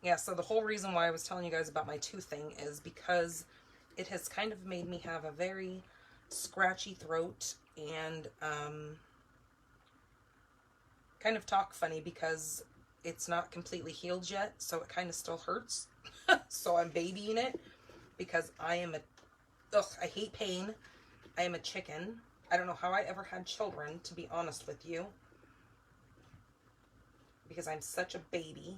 Yeah, so the whole reason why I was telling you guys about my tooth thing is because it has kind of made me have a very scratchy throat, and kind of talk funny because it's not completely healed yet, so it kind of still hurts. So I'm babying it because I am I hate pain. I am a chicken. I don't know how I ever had children, to be honest with you, because I'm such a baby.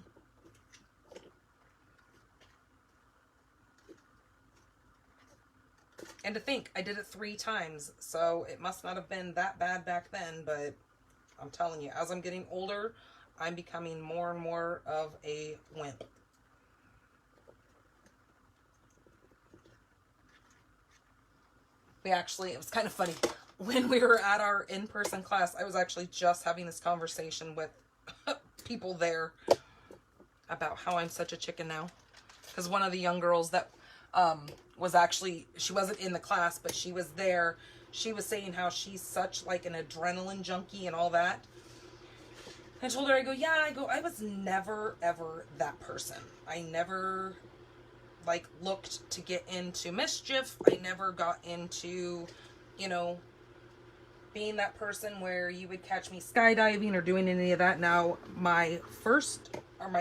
And to think, I did it 3 times, so it must not have been that bad back then, but I'm telling you, as I'm getting older, I'm becoming more and more of a wimp. It was kind of funny. When we were at our in-person class, I was actually just having this conversation with people there about how I'm such a chicken now. Because one of the young girls that was actually, she wasn't in the class, but she was there. She was saying how she's such like an adrenaline junkie and all that. I told her, I was never, ever that person. I never, like, looked to get into mischief. I never got into, you know, being that person where you would catch me skydiving or doing any of that. Now, my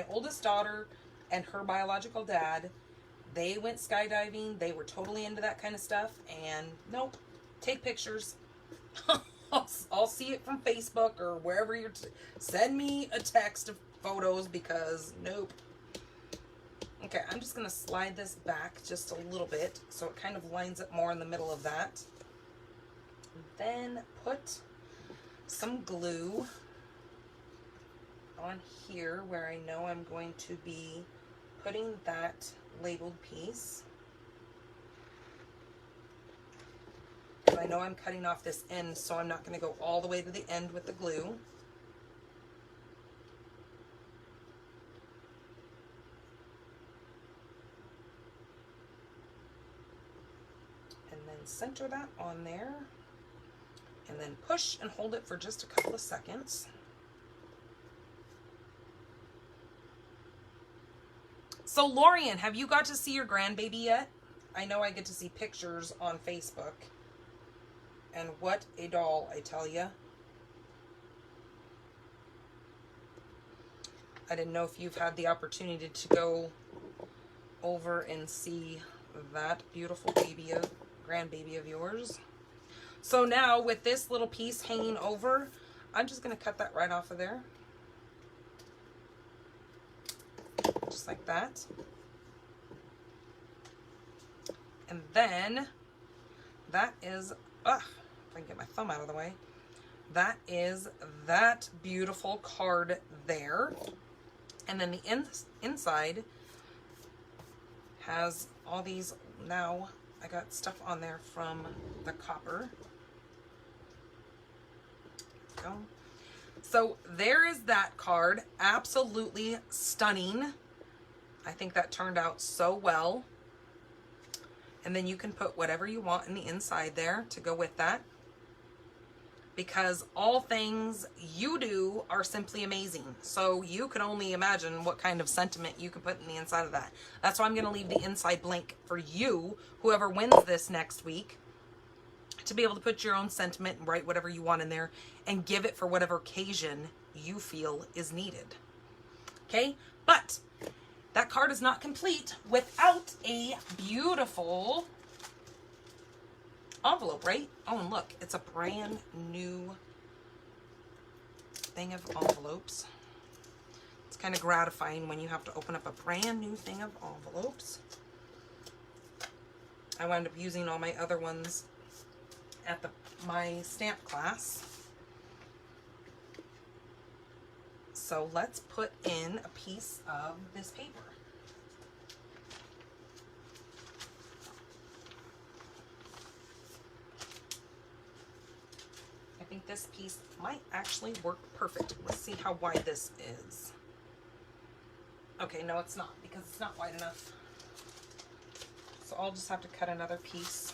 oldest daughter and her biological dad, they went skydiving. They were totally into that kind of stuff. And nope, take pictures. I'll see it from Facebook or wherever you're. Send me a text of photos because nope. Okay, I'm just going to slide this back just a little bit so it kind of lines up more in the middle of that. Then put some glue on here where I know I'm going to be putting that labeled piece. I know I'm cutting off this end, so I'm not going to go all the way to the end with the glue. And then center that on there. And then push and hold it for just a couple of seconds. So Lorian, have you got to see your grandbaby yet? I know I get to see pictures on Facebook. And what a doll, I tell you. I didn't know if you've had the opportunity to go over and see that beautiful grandbaby of yours. So now with this little piece hanging over, I'm just going to cut that right off of there. Just like that. And then that is, if I can get my thumb out of the way, that is that beautiful card there. And then the inside has all these, now I got stuff on there from the copper. There we go. So there is that card, absolutely stunning. I think that turned out so well. And then you can put whatever you want in the inside there to go with that. Because all things you do are simply amazing. So you can only imagine what kind of sentiment you can put in the inside of that. That's why I'm going to leave the inside blank for you, whoever wins this next week, to be able to put your own sentiment and write whatever you want in there and give it for whatever occasion you feel is needed. Okay? But that card is not complete without a beautiful envelope, right? Oh, and look, it's a brand new thing of envelopes. It's kind of gratifying when you have to open up a brand new thing of envelopes. I wound up using all my other ones at my stamp class. So let's put in a piece of this paper. I think this piece might actually work perfect. Let's see how wide this is. Okay, no, it's not, because it's not wide enough. So I'll just have to cut another piece.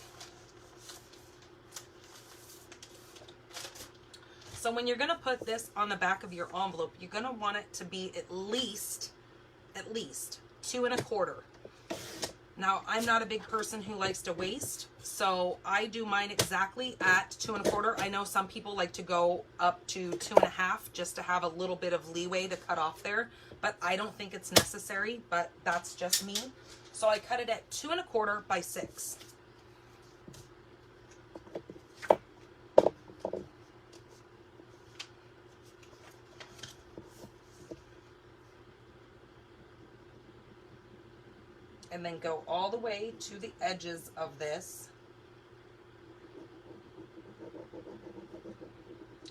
So when you're going to put this on the back of your envelope, you're going to want it to be at least 2 1/4. Now, I'm not a big person who likes to waste, so I do mine exactly at 2 1/4. I know some people like to go up to 2 1/2 just to have a little bit of leeway to cut off there, but I don't think it's necessary, but that's just me. So I cut it at 2 1/4 by 6. And then go all the way to the edges of this.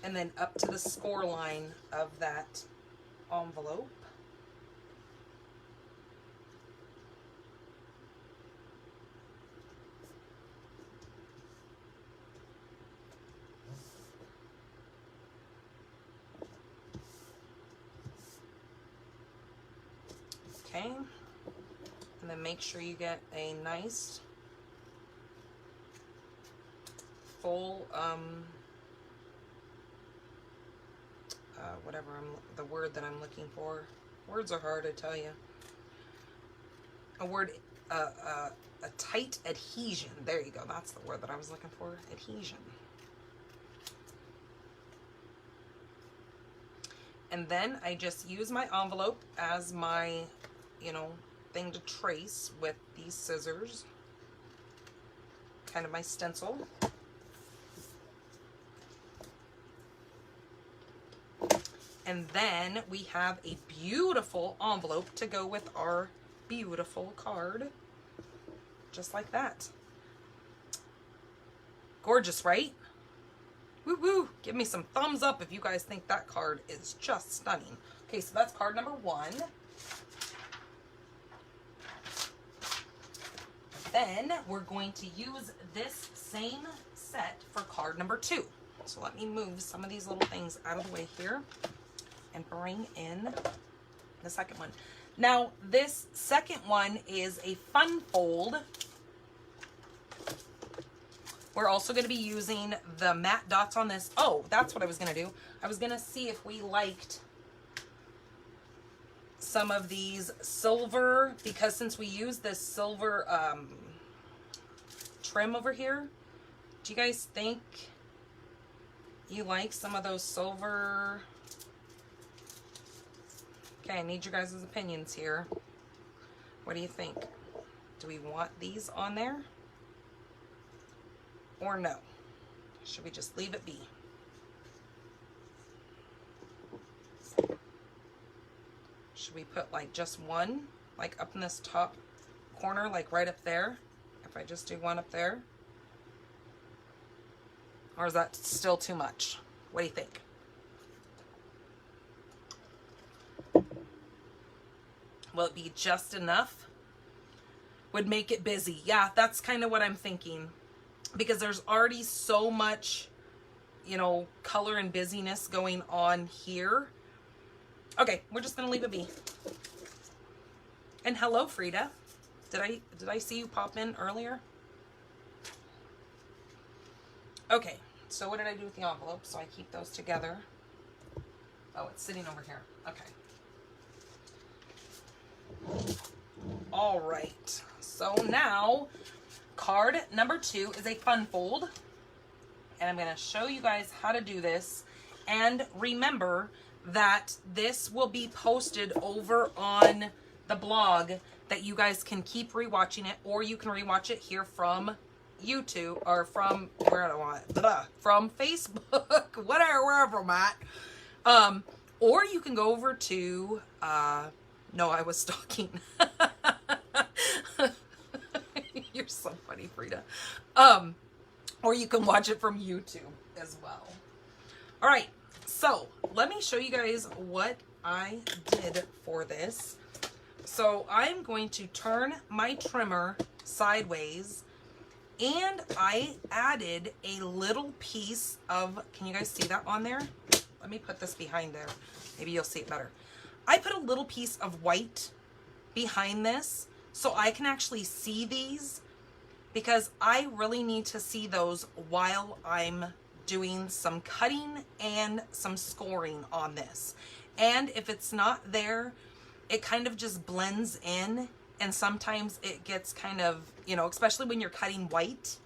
And then up to the score line of that envelope. Okay. And then make sure you get a nice full whatever the word that I'm looking for. Words are hard, I tell you. A tight adhesion. There you go. That's the word that I was looking for. Adhesion. And then I just use my envelope as my, you know, thing to trace with these scissors, kind of my stencil. And then we have a beautiful envelope to go with our beautiful card, just like that. Gorgeous, right? Woo woo! Give me some thumbs up if you guys think that card is just stunning. Okay, so that's card number 1. Then we're going to use this same set for card number 2. So let me move some of these little things out of the way here and bring in the second one. Now, this second one is a fun fold. We're also going to be using the matte dots on this. Oh, that's what I was going to do. I was going to see if we liked some of these silver, because since we use this silver trim over here, do you guys think you like some of those silver? Okay, I need you guys' opinions here. What do you think? Do we want these on there? Or no? Should we just leave it be? Should we put like just one, like up in this top corner, like right up there? If I just do one up there? Or is that still too much? What do you think? Will it be just enough? Would make it busy. Yeah, that's kind of what I'm thinking. Because there's already so much, you know, color and busyness going on here. Okay, we're just gonna leave it be. And hello, Frida. Did I see you pop in earlier? Okay, so what did I do with the envelope? So I keep those together. Oh, it's sitting over here. Okay. All right, so now card number 2 is a fun fold, and I'm going to show you guys how to do this. And remember that this will be posted over on the blog, that you guys can keep rewatching it, or you can rewatch it here from YouTube, or from where do I want it? From Facebook, wherever I'm at. Or you can go over to no, I was stalking. You're so funny, Frida. Or you can watch it from YouTube as well. All right, so let me show you guys what I did for this. So I'm going to turn my trimmer sideways, and I added a little piece of, can you guys see that on there? Let me put this behind there. Maybe you'll see it better. I put a little piece of white behind this so I can actually see these, because I really need to see those while I'm doing some cutting and some scoring on this. And if it's not there, it kind of just blends in and sometimes it gets kind of, you know, especially when you're cutting white,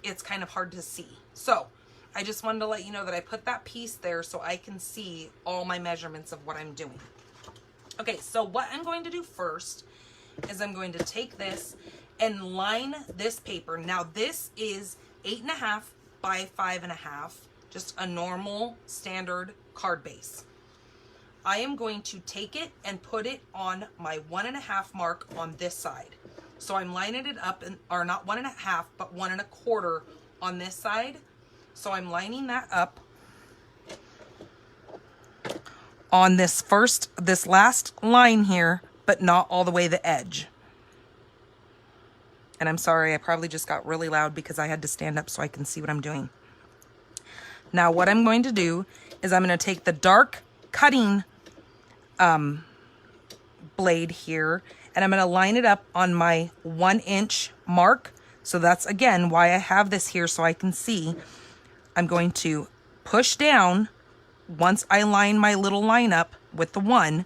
it's kind of hard to see. So I just wanted to let you know that I put that piece there so I can see all my measurements of what I'm doing. Okay, so what I'm going to do first is I'm going to take this and line this paper. Now this is 8.5 by 5.5, just a normal standard card base. I am going to take it and put it on my 1.5 mark on this side. So I'm lining it up, or not 1.5, but 1.25 on this side. So I'm lining that up on this last line here, but not all the way the edge. And I'm sorry, I probably just got really loud because I had to stand up so I can see what I'm doing. Now what I'm going to do is I'm going to take the dark cutting blade here, and I'm going to line it up on my 1 inch mark. So that's again why I have this here, so I can see. I'm going to push down once I line my little line up with the 1,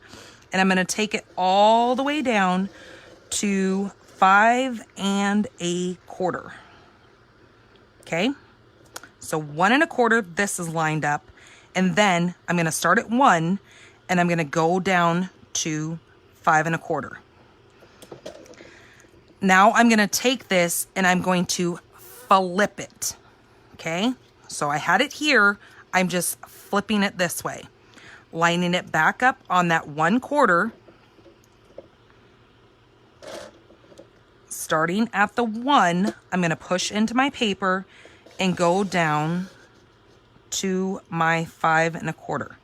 and I'm going to take it all the way down to 5 1/4. Okay, so 1 1/4, this is lined up, and then I'm going to start at 1 and I'm going to go down to 5 1/4. Now I'm going to take this and I'm going to flip it. Okay, so I had it here, I'm just flipping it this way, lining it back up on that 1/4, starting at the 1, I'm going to push into my paper and go down to my 5 1/4.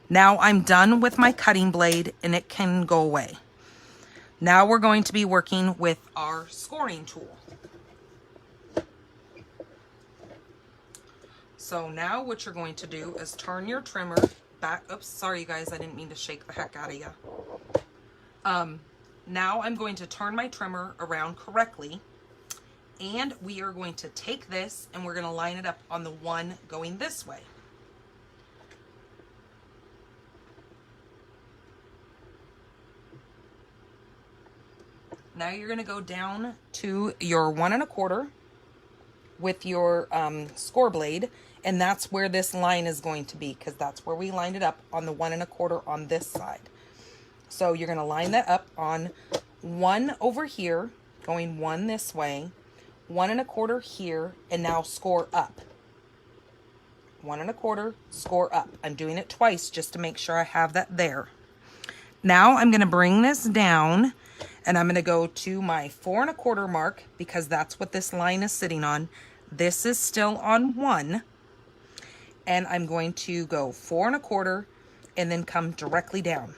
Now I'm done with my cutting blade and it can go away. Now we're going to be working with our scoring tool. So now what you're going to do is turn your trimmer back. Oops, sorry you guys, I didn't mean to shake the heck out of you. Now I'm going to turn my trimmer around correctly, and we are going to take this and we're going to line it up on the 1 going this way. Now you're going to go down to your 1 1/4 with your score blade, and that's where this line is going to be, because that's where we lined it up on the 1 1/4 on this side. So you're going to line that up on 1 over here, going 1 this way, 1 1/4 here, and now score up. 1 1/4, score up. I'm doing it twice just to make sure I have that there. Now I'm going to bring this down and I'm going to go to my 4 1/4 mark, because that's what this line is sitting on. This is still on 1, and I'm going to go 4 1/4 and then come directly down.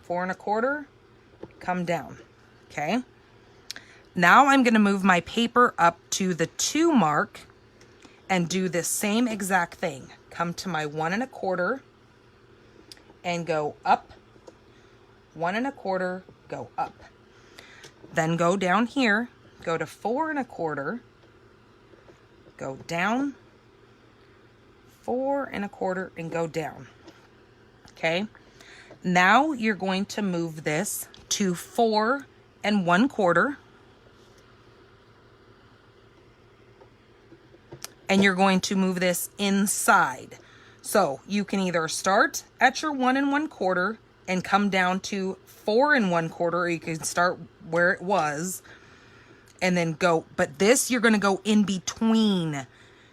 4 1/4, come down. Okay. Now I'm going to move my paper up to the 2 mark and do the same exact thing. Come to my 1 1/4 and go up. 1 1/4, go up. Then go down here, go to 4 1/4, go down, 4 1/4, and go down. Okay. Now you're going to move this to 4 1/4, and you're going to move this inside. So you can either start at your 1 1/4 and come down to 4 1/4, or you can start where it was and then go, but this you're going to go in between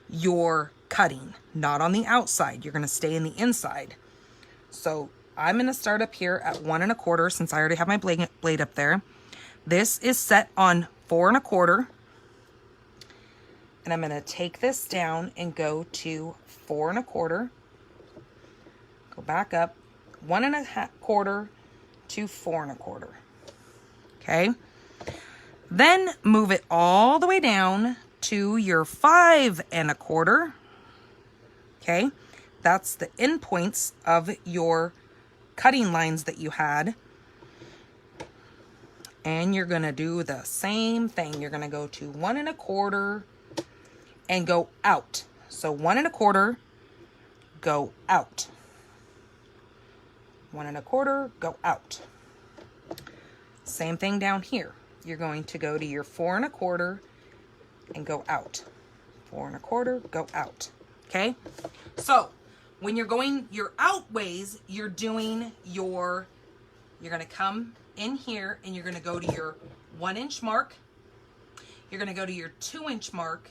your cutting, not on the outside. You're going to stay in the inside. So I'm going to start up here at 1 1/4, since I already have my blade up there. This is set on 4 1/4, and I'm going to take this down and go to 4 1/4, go back up 1 1/4 to 4 1/4. Okay. Then move it all the way down to your 5 1/4. Okay. That's the end points of your cutting lines that you had. And you're going to do the same thing. You're going to go to 1 1/4 and go out. So 1 1/4, go out. 1 1/4, go out. Same thing down here. You're going to go to your 4 1/4 and go out. 4 1/4, go out. Okay? So when you're going your out ways, you're going to come in here and you're going to go to your 1 inch mark. You're going to go to your 2 inch mark,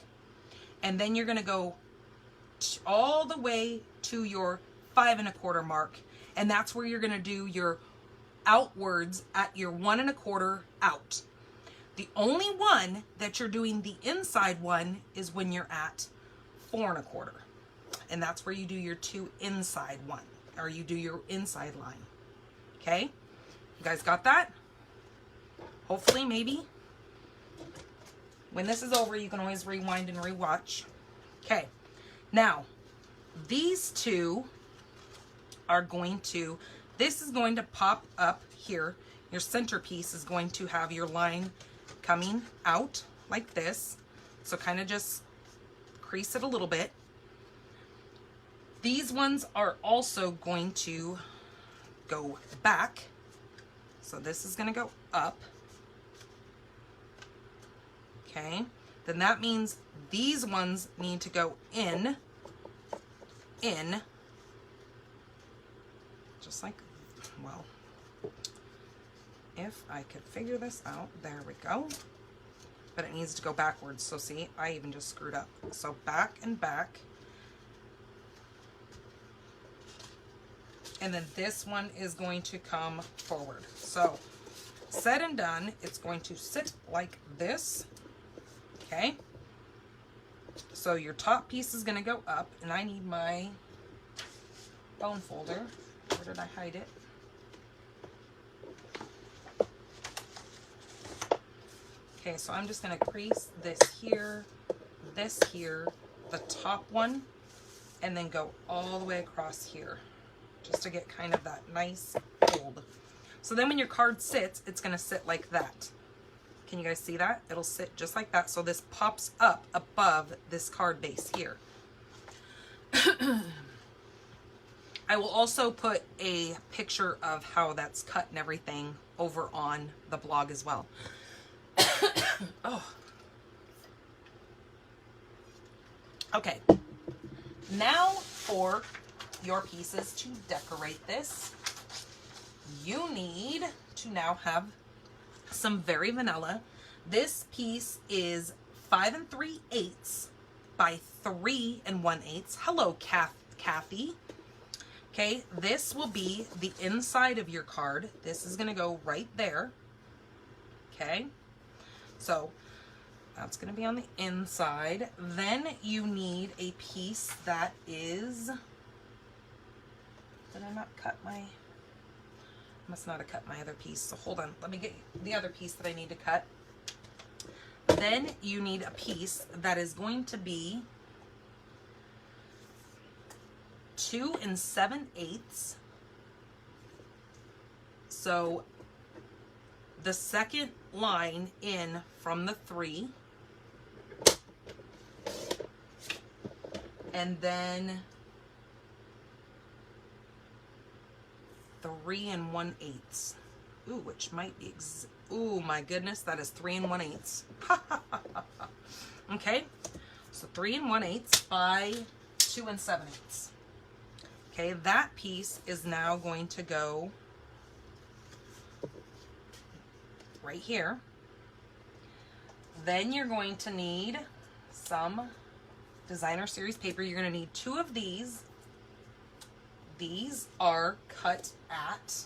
and then you're going to go all the way to your 5 1/4 mark. And that's where you're going to do your outwards at your 1 1/4 out. The only one that you're doing the inside one is when you're at 4 1/4. And that's where you do your 2 inside one, or you do your inside line. Okay? You guys got that? Hopefully, maybe. When this is over, you can always rewind and rewatch. Okay. Now, these two are going to, this is going to pop up here. Your centerpiece is going to have your line coming out like this. So kind of just crease it a little bit. These ones are also going to go back. So this is going to go up. Okay. Then that means these ones need to go in. Just like, well, if I could figure this out, there we go. But it needs to go backwards. So see, I even just screwed up. So back and back. And then this one is going to come forward. So said and done, it's going to sit like this. Okay. So your top piece is going to go up, and I need my bone folder. Where did I hide it? Okay, so I'm just going to crease this here, the top one, and then go all the way across here, just to get kind of that nice fold. So then when your card sits, it's going to sit like that. Can you guys see that? It'll sit just like that. So this pops up above this card base here. I will also put a picture of how that's cut and everything over on the blog as well. Oh. Okay. Now for your pieces to decorate this, you need to now have some Very Vanilla. This piece is 5 3/8 by 3 1/8. Hello, Kathy. Okay, this will be the inside of your card. This is going to go right there. Okay, so that's going to be on the inside. Then you need a piece that is, did I not cut my, must not have cut my other piece. So hold on, let me get the other piece that I need to cut. Then you need a piece that is going to be 2 7/8. So the second line in from the 3, and then 3 1/8. Ooh, which might be, ooh, my goodness, that is 3 1/8. Okay, so 3 1/8 by 2 7/8. Okay, that piece is now going to go right here. Then you're going to need some designer series paper. You're going to need 2 of these. These are cut at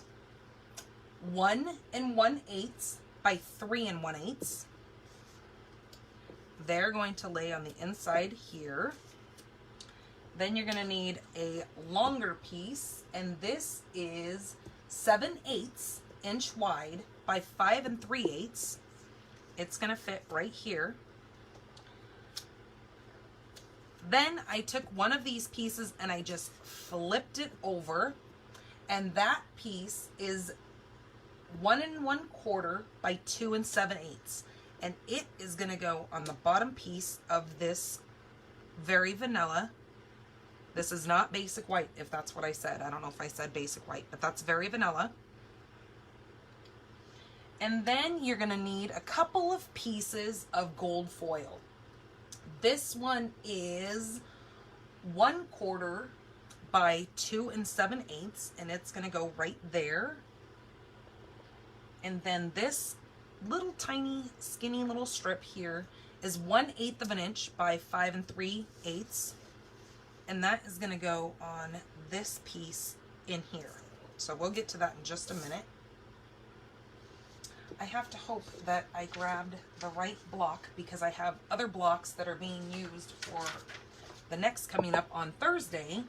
1 1/8 by 3 1/8. They're going to lay on the inside here. Then you're going to need a longer piece, and this is 7/8 inch wide by 5 3/8. It's going to fit right here. Then I took one of these pieces and I just flipped it over, and that piece is 1 1/4 by 2 7/8, and it is going to go on the bottom piece of this Very Vanilla. This is not basic white, if that's what I said. I don't know if I said basic white, but that's Very Vanilla. And then you're gonna need a couple of pieces of gold foil. This one is 1/4 by 2 7/8, and it's gonna go right there. And then this little tiny skinny little strip here is 1/8 of an inch by 5 3/8, and that is gonna go on this piece in here. So we'll get to that in just a minute. I have to hope that I grabbed the right block because I have other blocks that are being used for the next coming up on Thursday.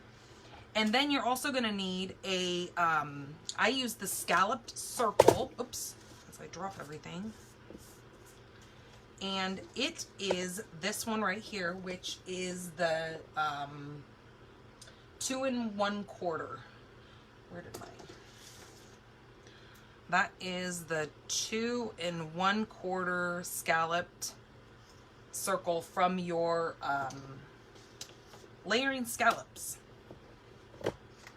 And then you're also going to need a, I use the scalloped circle, oops, as I drop everything. And it is this one right here, which is the 2 1/4. Where did my... That is the 2 1/4 scalloped circle from your layering scallops.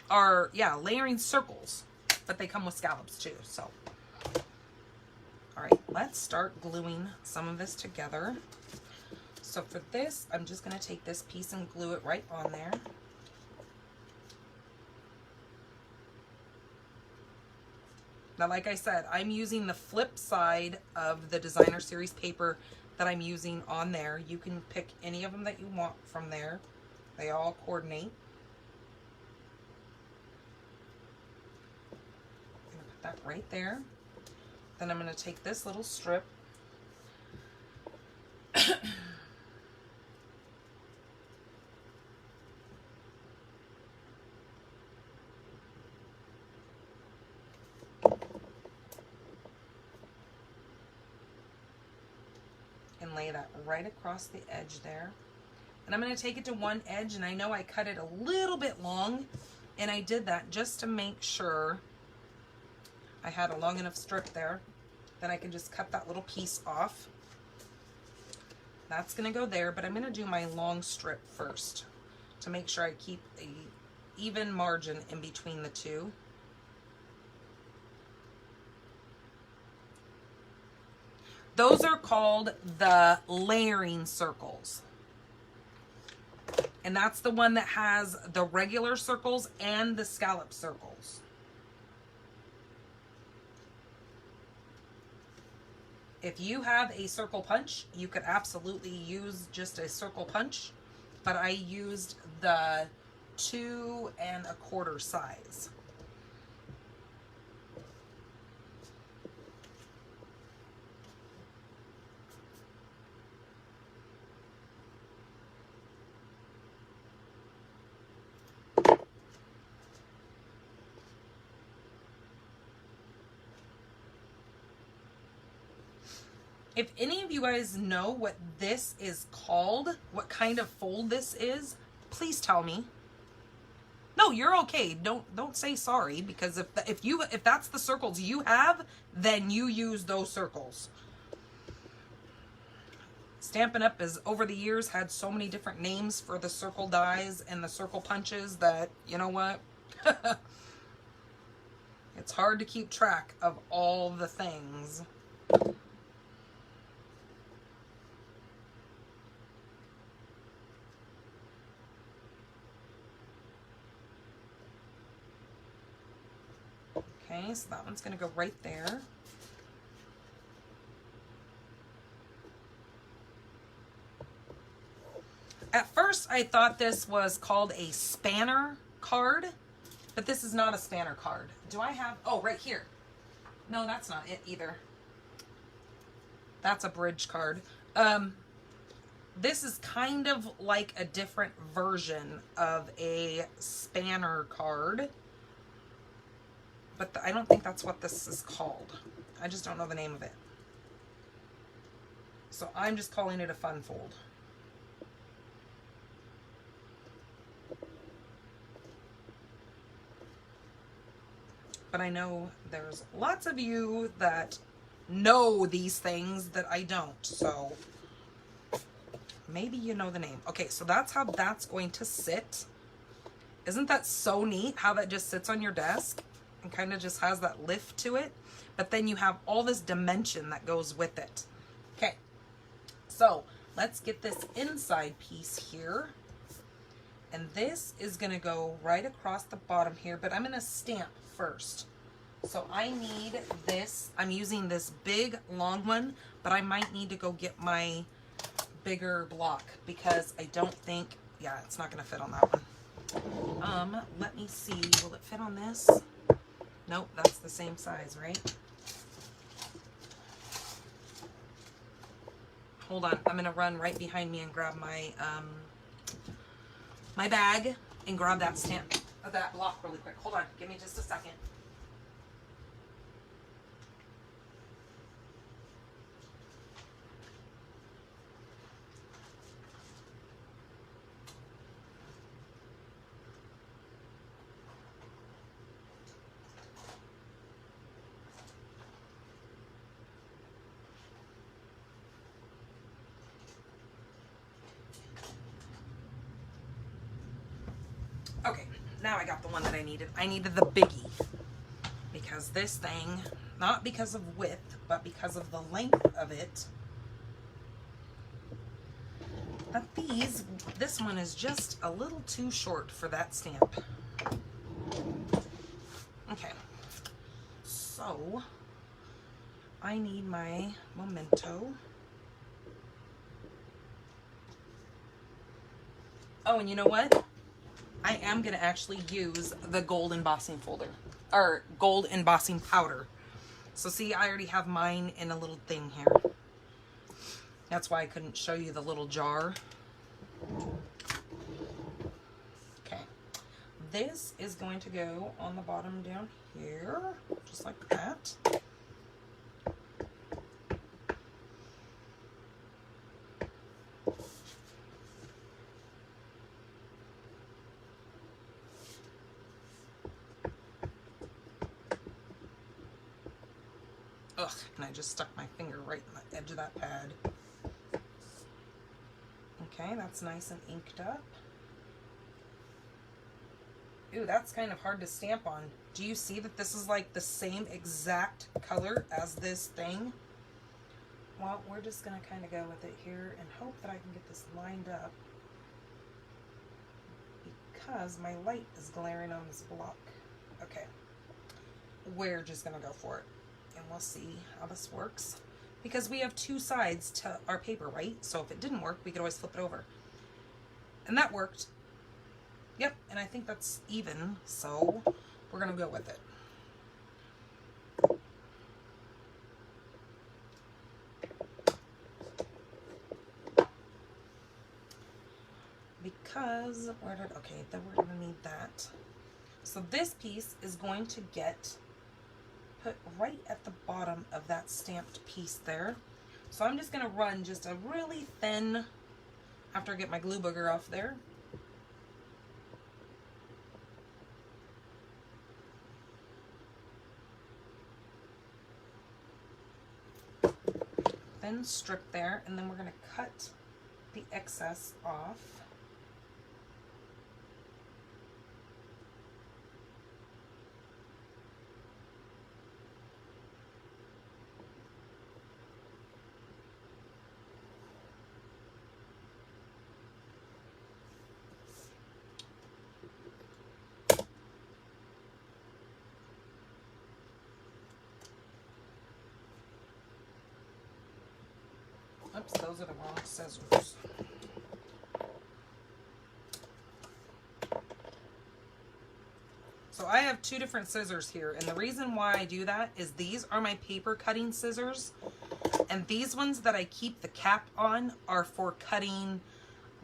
Or, yeah, layering circles. But they come with scallops too, so. Alright, let's start gluing some of this together. So for this, I'm just going to take this piece and glue it right on there. Now, like I said, I'm using the flip side of the designer series paper that I'm using on there. You can pick any of them that you want from there. They all coordinate. I'm going to put that right there. Then I'm going to take this little strip and lay that right across the edge there. And I'm going to take it to one edge, and I know I cut it a little bit long, and I did that just to make sure I had a long enough strip there. Then I can just cut that little piece off. That's going to go there, but I'm going to do my long strip first to make sure I keep a even margin in between the two. Those are called the layering circles. And that's the one that has the regular circles and the scallop circles. If you have a circle punch, you could absolutely use just a circle punch, but I used the 2 1/4 size. If any of you guys know what this is called, what kind of fold this is, please tell me. No, you're okay. Don't say sorry, because if that's the circles you have, then you use those circles. Stampin' Up has over the years had so many different names for the circle dies and the circle punches that, you know what? It's hard to keep track of all the things. Okay, so that one's going to go right there. At first, I thought this was called a spanner card, but this is not a spanner card. Do I have, oh, right here. No, that's not it either. That's a bridge card. This is kind of like a different version of a spanner card. But I don't think that's what this is called. I just don't know the name of it. So I'm just calling it a fun fold. But I know there's lots of you that know these things that I don't. So maybe you know the name. Okay, so that's how that's going to sit. Isn't that so neat how that just sits on your desk and kind of just has that lift to it? but then you have all this dimension that goes with it. Okay, so let's get this inside piece here. And this is gonna go right across the bottom here, but I'm gonna stamp first. So I need this, I'm using this big long one, but I might need to go get my bigger block because I don't think, yeah, it's not gonna fit on that one. Let me see, will it fit on this? Nope, that's the same size, right? Hold on, I'm gonna run right behind me and grab my, my bag and grab that stamp, that block really quick. Hold on, give me just a second. Okay, now I got the one that I needed. I needed the biggie because this thing, not because of width, but because of the length of it. But this one is just a little too short for that stamp. Okay, so I need my memento. Oh, and you know what? I am going to actually use the gold embossing folder, or gold embossing powder. So see, I already have mine in a little thing here. That's why I couldn't show you the little jar. Okay. This is going to go on the bottom down here, just like that. Ugh, and I just stuck my finger right in the edge of that pad. Okay, that's nice and inked up. Ooh, that's kind of hard to stamp on. Do you see that this is like the same exact color as this thing? Well, we're just gonna kind of go with it here and hope that I can get this lined up because my light is glaring on this block. Okay, we're just gonna go for it. And we'll see how this works because we have two sides to our paper, right? So if it didn't work, we could always flip it over. And that worked. Yep, and I think that's even, so we're gonna go with it. Because, okay, then we're gonna need that. So this piece is going to get put right at the bottom of that stamped piece there. So I'm just going to run just a really thin, after I get my glue booger off there. Thin strip there, and then we're going to cut the excess off. Oops, those are the wrong scissors. So I have two different scissors here, and the reason why I do that is these are my paper cutting scissors, and these ones that I keep the cap on are for cutting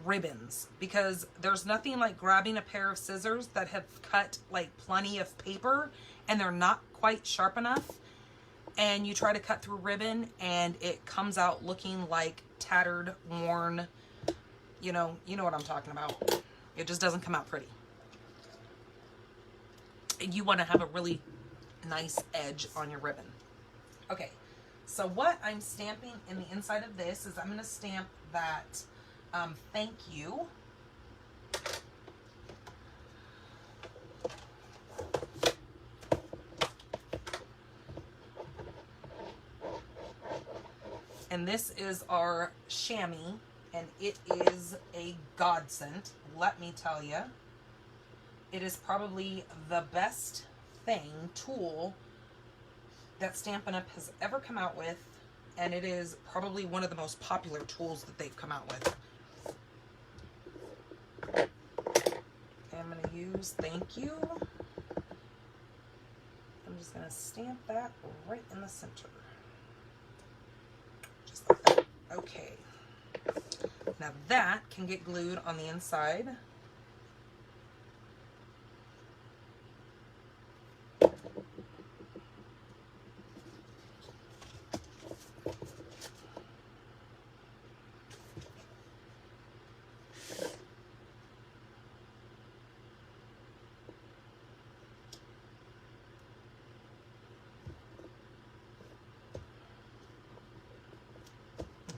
ribbons, because there's nothing like grabbing a pair of scissors that have cut like plenty of paper and they're not quite sharp enough, and you try to cut through ribbon and it comes out looking like tattered, worn, you know what I'm talking about. It just doesn't come out pretty. And you want to have a really nice edge on your ribbon. Okay, so what I'm stamping in the inside of this is I'm going to stamp that thank you. And this is our chamois, and it is a godsend, let me tell you. It is probably the best tool that Stampin' Up! Has ever come out with, and it is probably one of the most popular tools that they've come out with. Okay, I'm going to use, thank you. I'm just going to stamp that right in the center. Just like that. Okay. Now that can get glued on the inside.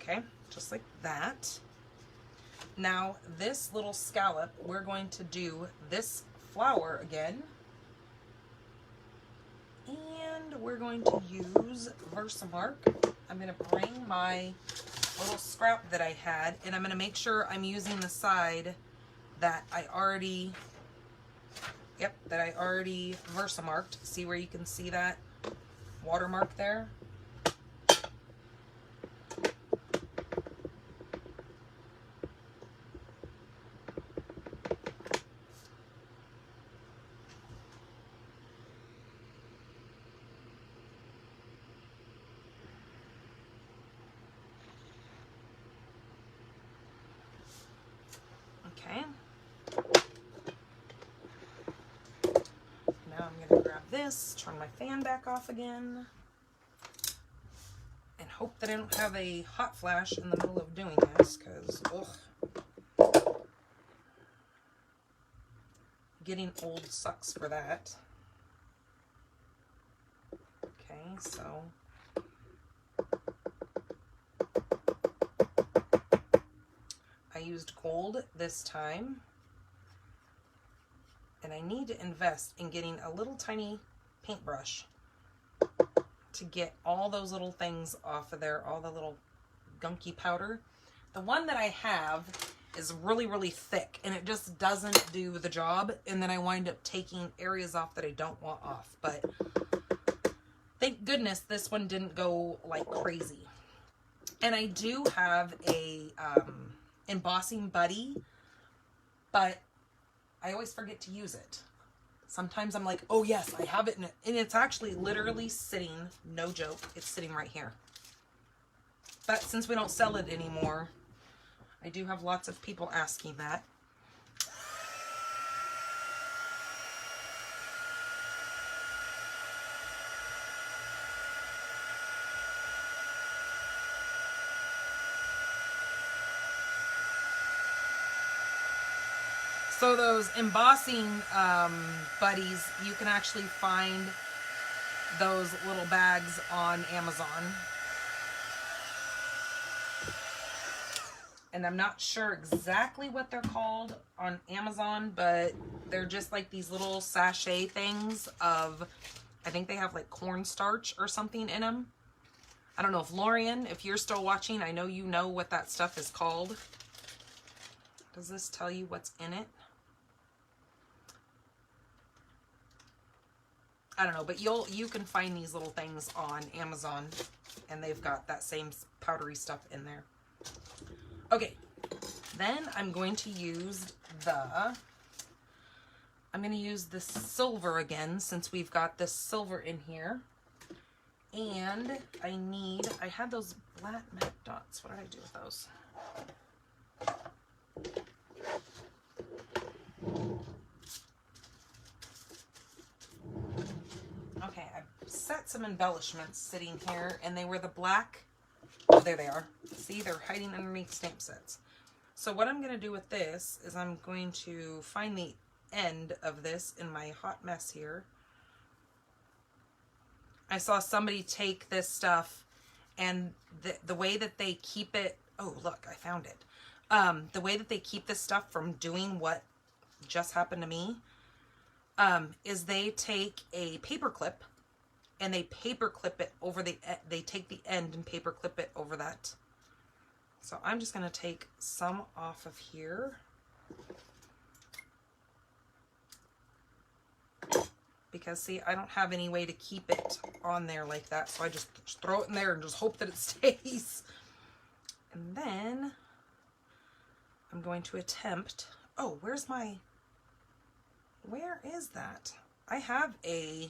Okay, just like that. Now this little scallop, we're going to do this flower again. And we're going to use Versamark. I'm going to bring my little scrap that I had, and I'm going to make sure I'm using the side that I already, Versamarked. See where you can see that watermark there? Okay. Now I'm going to grab this, turn my fan back off again, and hope that I don't have a hot flash in the middle of doing this, because, ugh. Getting old sucks for that. Okay, so I used gold this time, and I need to invest in getting a little tiny paintbrush to get all those little things off of there, all the little gunky powder. The one that I have is really, really thick, and it just doesn't do the job, and then I wind up taking areas off that I don't want off. But thank goodness this one didn't go like crazy. And I do have a embossing buddy, but I always forget to use it. Sometimes I'm like, oh yes, I have it, and it's actually literally sitting, no joke, it's sitting right here. But since we don't sell it anymore, I do have lots of people asking that. So those embossing buddies, you can actually find those little bags on Amazon. And I'm not sure exactly what they're called on Amazon, but they're just like these little sachet things of, I think they have like cornstarch or something in them. I don't know if Lorian, if you're still watching, I know you know what that stuff is called. Does this tell you what's in it? I don't know, but you can find these little things on Amazon, and they've got that same powdery stuff in there. Okay, then I'm going to use the silver again, since we've got this silver in here. And I had those black matte dots. What did I do with those? Okay, I set some embellishments sitting here, and they were the black. Oh, there they are. See, they're hiding underneath stamp sets. So what I'm going to do with this is I'm going to find the end of this in my hot mess here. I saw somebody take this stuff, and the way that they keep it, oh look, I found it. The way that they keep this stuff from doing what just happened to me is they take a paper clip and they paper clip it over they take the end and paper clip it over that. So I'm just going to take some off of here. Because see, I don't have any way to keep it on there like that. So I just throw it in there and just hope that it stays. And then I'm going to attempt, oh, where is that? I have a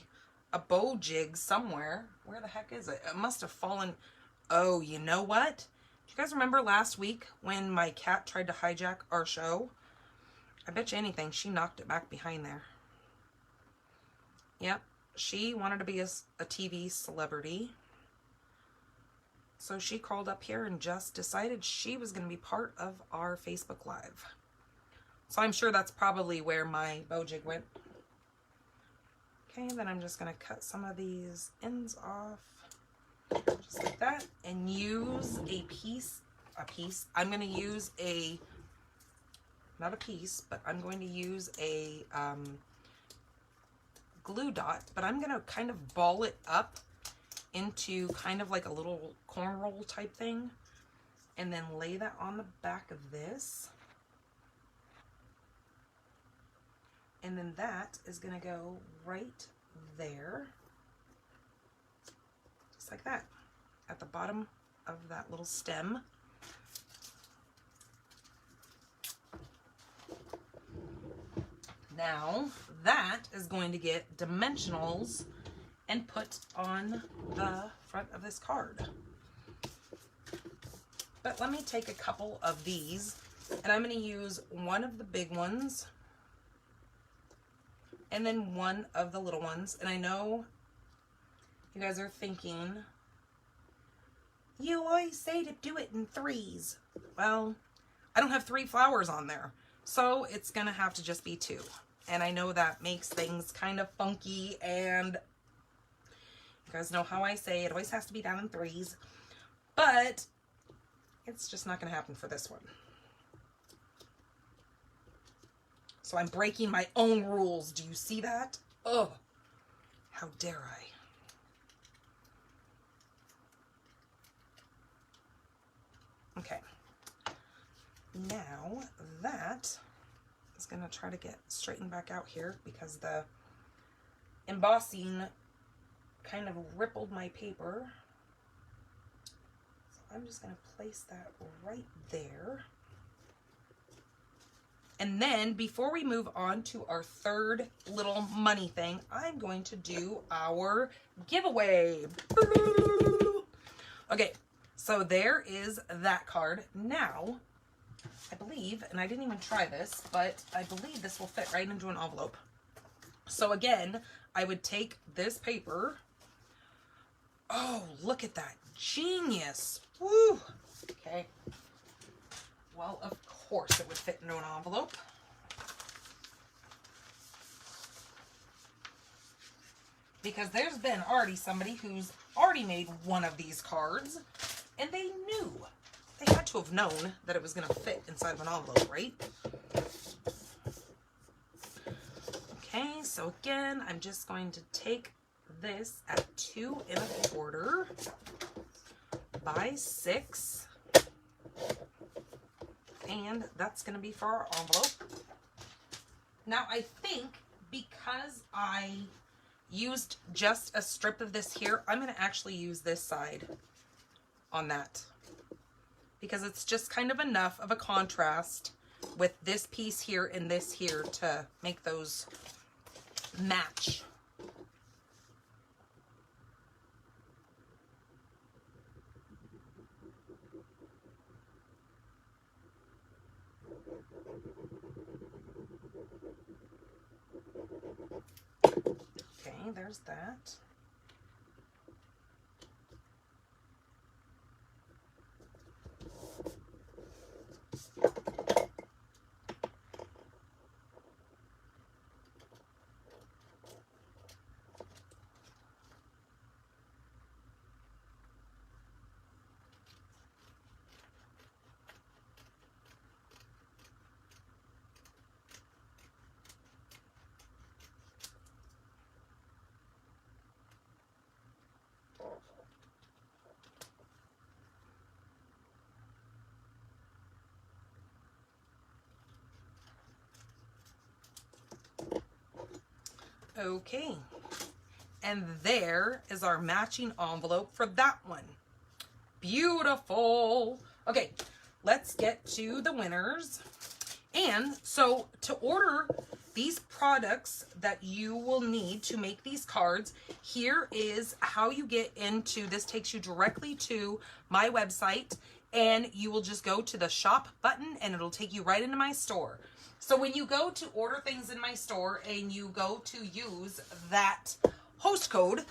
bow jig somewhere. Where the heck is it? It must have fallen. Oh, you know what? Do you guys remember last week when my cat tried to hijack our show? I bet you anything she knocked it back behind there. Yep, she wanted to be a TV celebrity. So she crawled up here and just decided she was going to be part of our Facebook Live. So I'm sure that's probably where my bow jig went. Okay, then I'm just going to cut some of these ends off. Just like that. And use a piece. I'm going to use not a piece, but I'm going to use a glue dot, but I'm going to kind of ball it up into kind of like a little corn roll type thing, and then lay that on the back of this, and then that is going to go right there, just like that, at the bottom of that little stem. Now that is going to get dimensionals and put on the front of this card. But let me take a couple of these, and I'm going to use one of the big ones and then one of the little ones. And I know you guys are thinking, you always say to do it in threes. Well, I don't have 3 flowers on there, so it's going to have to just be 2. And I know that makes things kind of funky, and you guys know how I say it always has to be down in 3s, but it's just not going to happen for this one. So I'm breaking my own rules. Do you see that? Oh, how dare I? Okay. Now that is going to try to get straightened back out here because the embossing kind of rippled my paper. So I'm just going to place that right there. And then before we move on to our third little money thing, I'm going to do our giveaway. Okay, so there is that card. Now, I believe, and I didn't even try this, but I believe this will fit right into an envelope. So again, I would take this paper. Oh, look at that. Genius. Woo. Okay. Well, of course it would fit into an envelope. Because there's been already somebody who's already made one of these cards, and they knew. They had to have known that it was going to fit inside of an envelope, right? Okay, so again, I'm just going to take this at 2 1/4 by 6. And that's going to be for our envelope. Now, I think because I used just a strip of this here, I'm going to actually use this side on that. Because it's just kind of enough of a contrast with this piece here and this here to make those match. Okay, there's that. Okay. And there is our matching envelope for that one. Beautiful. Okay, let's get to the winners. And so to order these products that you will need to make these cards, here is how you get into this. Takes you directly to my website, and you will just go to the shop button and it'll take you right into my store. So when you go to order things in my store and you go to use that host code,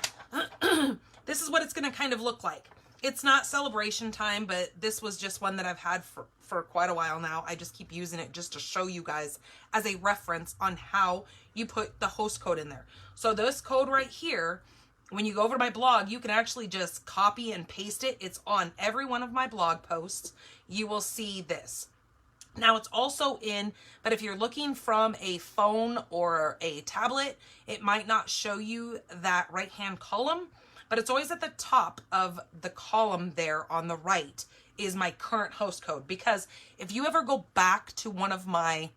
this is what it's going to kind of look like. It's not celebration time, but this was just one that I've had for quite a while now. I just keep using it just to show you guys as a reference on how you put the host code in there. So this code right here, when you go over to my blog, you can actually just copy and paste it. It's on every one of my blog posts. You will see this. Now it's also in, but if you're looking from a phone or a tablet, it might not show you that right-hand column. But it's always at the top of the column there on the right is my current host code. Because if you ever go back to one of my,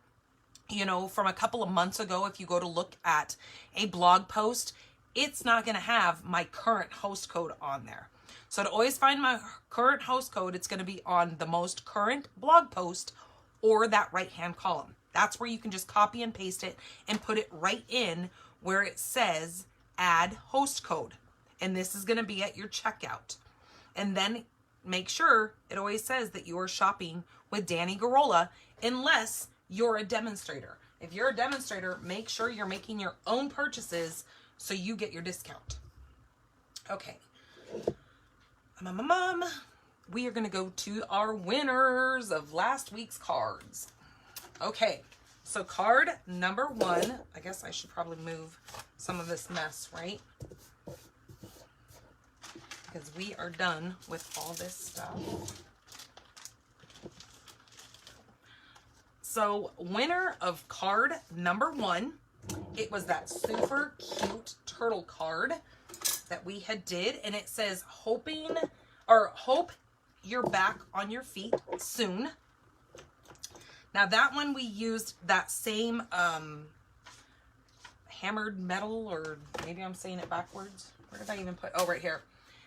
you know, from a couple of months ago, if you go to look at a blog post, it's not going to have my current host code on there. So to always find my current host code, it's going to be on the most current blog post or that right-hand column. That's where you can just copy and paste it and put it right in where it says add host code. And this is going to be at your checkout. And then make sure it always says that you are shopping with Danny Garola, unless you're a demonstrator. If you're a demonstrator, make sure you're making your own purchases so you get your discount. Okay. We are going to go to our winners of last week's cards. Okay. So card number 1, I guess I should probably move some of this mess, right? Because we are done with all this stuff. So winner of card number 1, it was that super cute turtle card that we had did, and it says hope you're back on your feet soon. Now that one we used that same hammered metal, or maybe I'm saying it backwards. Where did I even put? Oh, right here.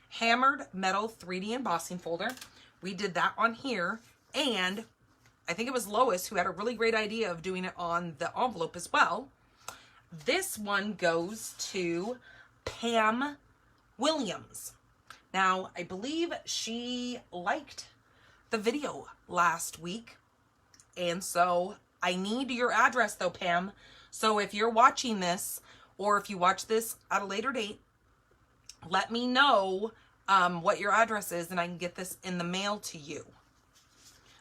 Hammered metal 3D embossing folder. We did that on here, and I think it was Lois who had a really great idea of doing it on the envelope as well. This one goes to Pam Williams. Now, I believe she liked the video last week, and so I need your address though, Pam. So if you're watching this, or if you watch this at a later date, let me know what your address is, and I can get this in the mail to you.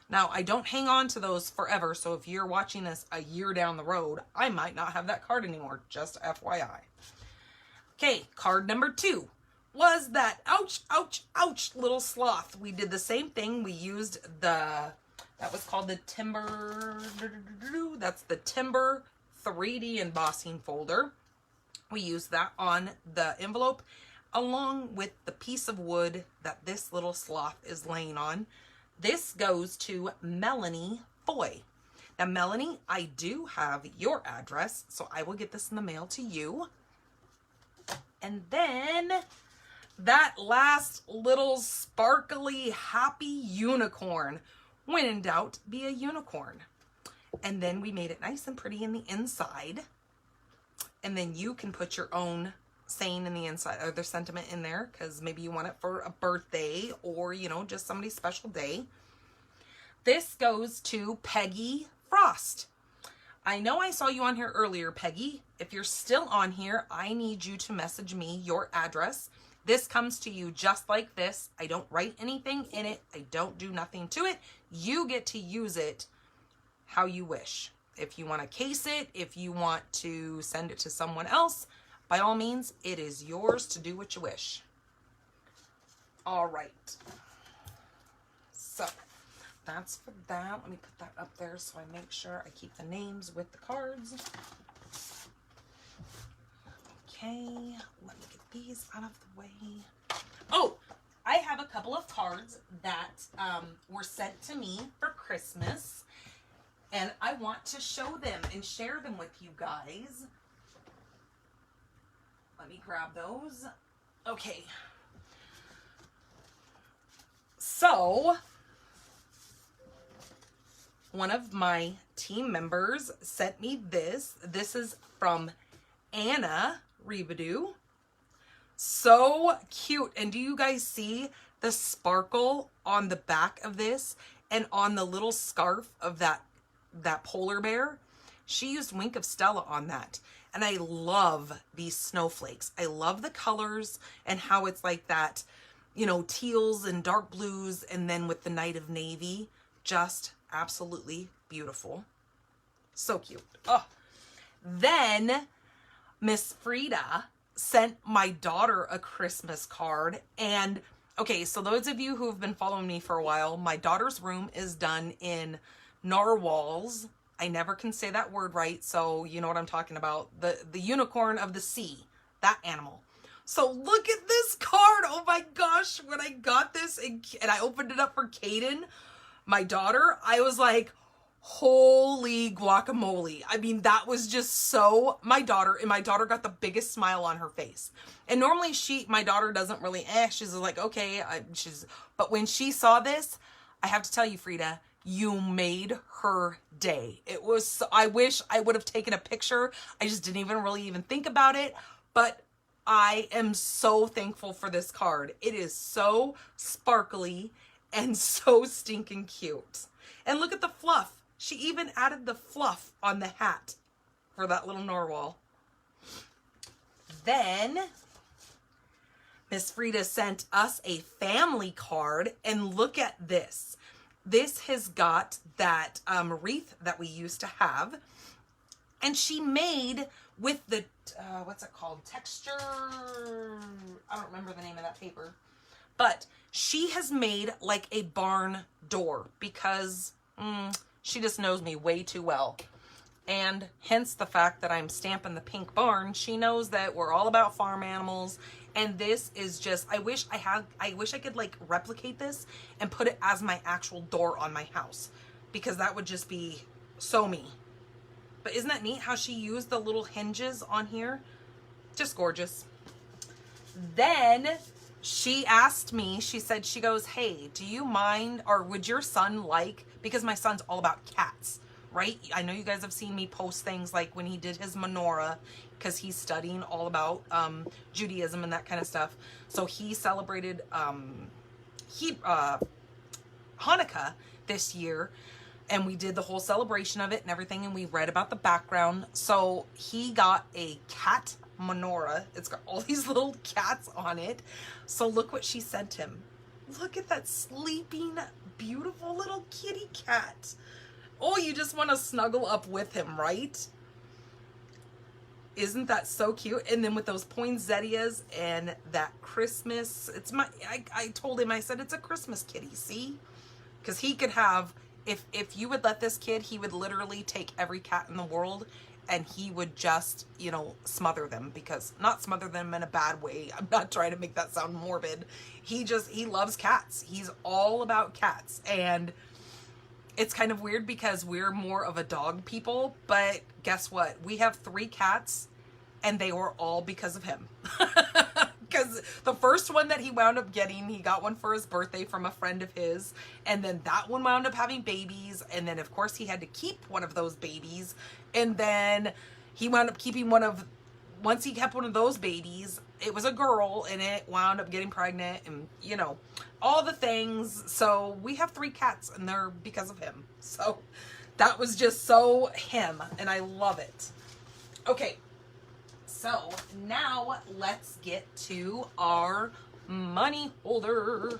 Now, I don't hang on to those forever, so if you're watching this a year down the road, I might not have that card anymore, just FYI. Okay, card number 2 was that ouch, ouch, ouch little sloth. We did the same thing. We used that was called the Timber, that's the Timber 3D embossing folder. We used that on the envelope, along with the piece of wood that this little sloth is laying on. This goes to Melanie Foy. Now, Melanie, I do have your address, so I will get this in the mail to you. And then that last little sparkly happy unicorn. When in doubt, be a unicorn. And then we made it nice and pretty in the inside. And then you can put your own saying in the inside, or their sentiment in there, because maybe you want it for a birthday or, you know, just somebody's special day. This goes to Peggy Frost. I know I saw you on here earlier, Peggy. If you're still on here, I need you to message me your address. This comes to you just like this. I don't write anything in it. I don't do nothing to it. You get to use it how you wish. If you want to case it, if you want to send it to someone else, by all means, it is yours to do what you wish. All right. So that's for that. Let me put that up there so I make sure I keep the names with the cards. Okay, let me get these out of the way. Oh, I have a couple of cards that were sent to me for Christmas, and I want to show them and share them with you guys. Let me grab those. Okay. So, one of my team members sent me this. This is from Anna Rebadoo. So cute. And do you guys see the sparkle on the back of this and on the little scarf of that polar bear? She used Wink of Stella on that. And I love these snowflakes. I love the colors and how it's like that, you know, teals and dark blues, and then with the night of navy. Just absolutely beautiful. So cute. Oh. Then Miss Frida sent my daughter a Christmas card. And okay, so those of you who have been following me for a while, my daughter's room is done in narwhals. I never can say that word right, so you know what I'm talking about. The unicorn of the sea, that animal. So look at this card. Oh my gosh, when I got this and I opened it up for Kaden, my daughter, I was like, holy guacamole. I mean, that was just so, my daughter got the biggest smile on her face. And normally my daughter doesn't really, she's like, okay, but when she saw this, I have to tell you, Frida, you made her day. It was, I wish I would have taken a picture. I just didn't even think about it, but I am so thankful for this card. It is so sparkly and so stinking cute. And look at the fluff. She even added the fluff on the hat for that little narwhal. Then Miss Frida sent us a family card, and look at this. This has got that wreath that we used to have, and she made with the, what's it called? Texture, I don't remember the name of that paper, but she has made like a barn door because she just knows me way too well. And hence the fact that I'm stamping the pink barn, she knows that we're all about farm animals. And this is just, I wish I could like replicate this and put it as my actual door on my house, because that would just be so me. But isn't that neat how she used the little hinges on here? Just gorgeous. Then she asked me, she said, she goes, hey, do you mind, or would your son like, because my son's all about cats, right? I know you guys have seen me post things like when he did his menorah, because he's studying all about Judaism and that kind of stuff. So he celebrated Hanukkah this year, and we did the whole celebration of it and everything, and we read about the background. So he got a cat menorah. It's got all these little cats on it. So look what she sent him. Look at that sleeping, beautiful little kitty cat. Oh, you just want to snuggle up with him, right? Isn't that so cute? And then with those poinsettias and that Christmas, I told him, I said, it's a Christmas kitty, see? Because he could have, if you would let this kid, he would literally take every cat in the world and he would just, you know, smother them, because not smother them in a bad way. I'm not trying to make that sound morbid. He loves cats. He's all about cats. And it's kind of weird because we're more of a dog people, but guess what? We have 3 cats and they were all because of him. Because the first one that he wound up getting, he got one for his birthday from a friend of his, and then that one wound up having babies, and then of course he had to keep one of those babies, and then he wound up keeping once he kept one of those babies, it was a girl, and it wound up getting pregnant, and you know, all the things. So we have 3 cats and they're because of him. So that was just so him, and I love it. Okay. So now let's get to our money holder.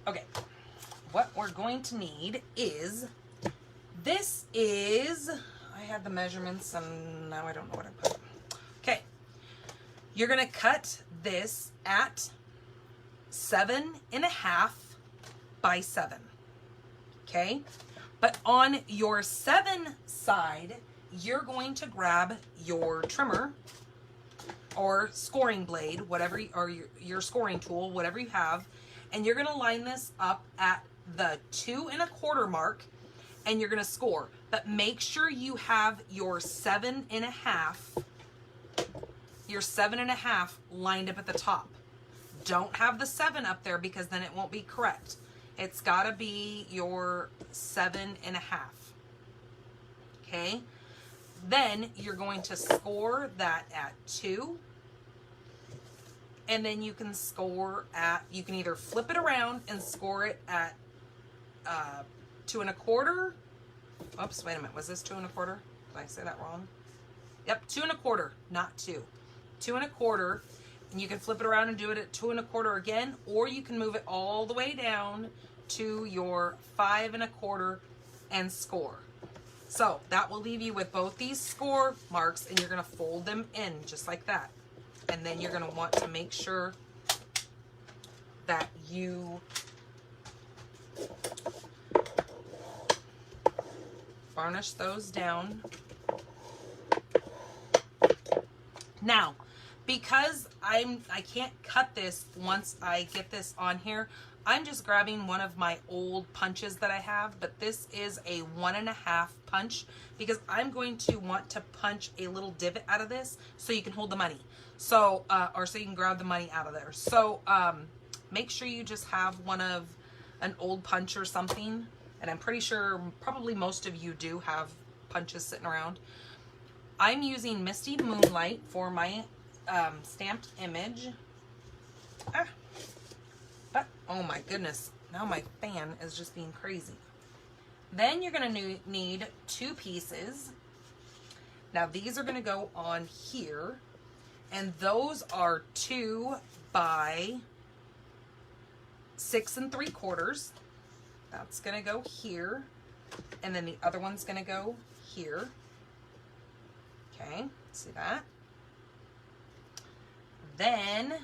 Okay, what we're going to need is, I had the measurements and now I don't know what I put. Okay, you're gonna cut this at 7.5 by 7. Okay, but on your 7 side, you're going to grab your trimmer or scoring blade, whatever, or your scoring tool, whatever you have, and you're going to line this up at the 2 1/4 mark, and you're going to score. But make sure you have your 7.5 your 7.5 lined up at the top. Don't have the 7 up there because then it won't be correct. It's gotta be your 7.5. Okay? Then you're going to score that at 2. And then you can score at, you can either flip it around and score it at 2 1/4. Oops, wait a minute. Was this 2 1/4? Did I say that wrong? Yep, 2 1/4, not 2. 2 1/4. And you can flip it around and do it at 2 1/4 again, or you can move it all the way down to your 5 1/4 and score. So that will leave you with both these score marks, and you're going to fold them in just like that. And then you're going to want to make sure that you varnish those down. Now, because I can't cut this once I get this on here, I'm just grabbing one of my old punches that I have, but this is a 1.5 punch because I'm going to want to punch a little divot out of this so you can hold the money. So, or so you can grab the money out of there. So, make sure you just have an old punch or something. And I'm pretty sure probably most of you do have punches sitting around. I'm using Misty Moonlight for my stamped image. But, oh my goodness, now my fan is just being crazy. Then you're going to need 2 pieces. Now these are going to go on here. And those are 2 by 6 3/4. That's going to go here. And then the other one's going to go here. Okay, see that? Then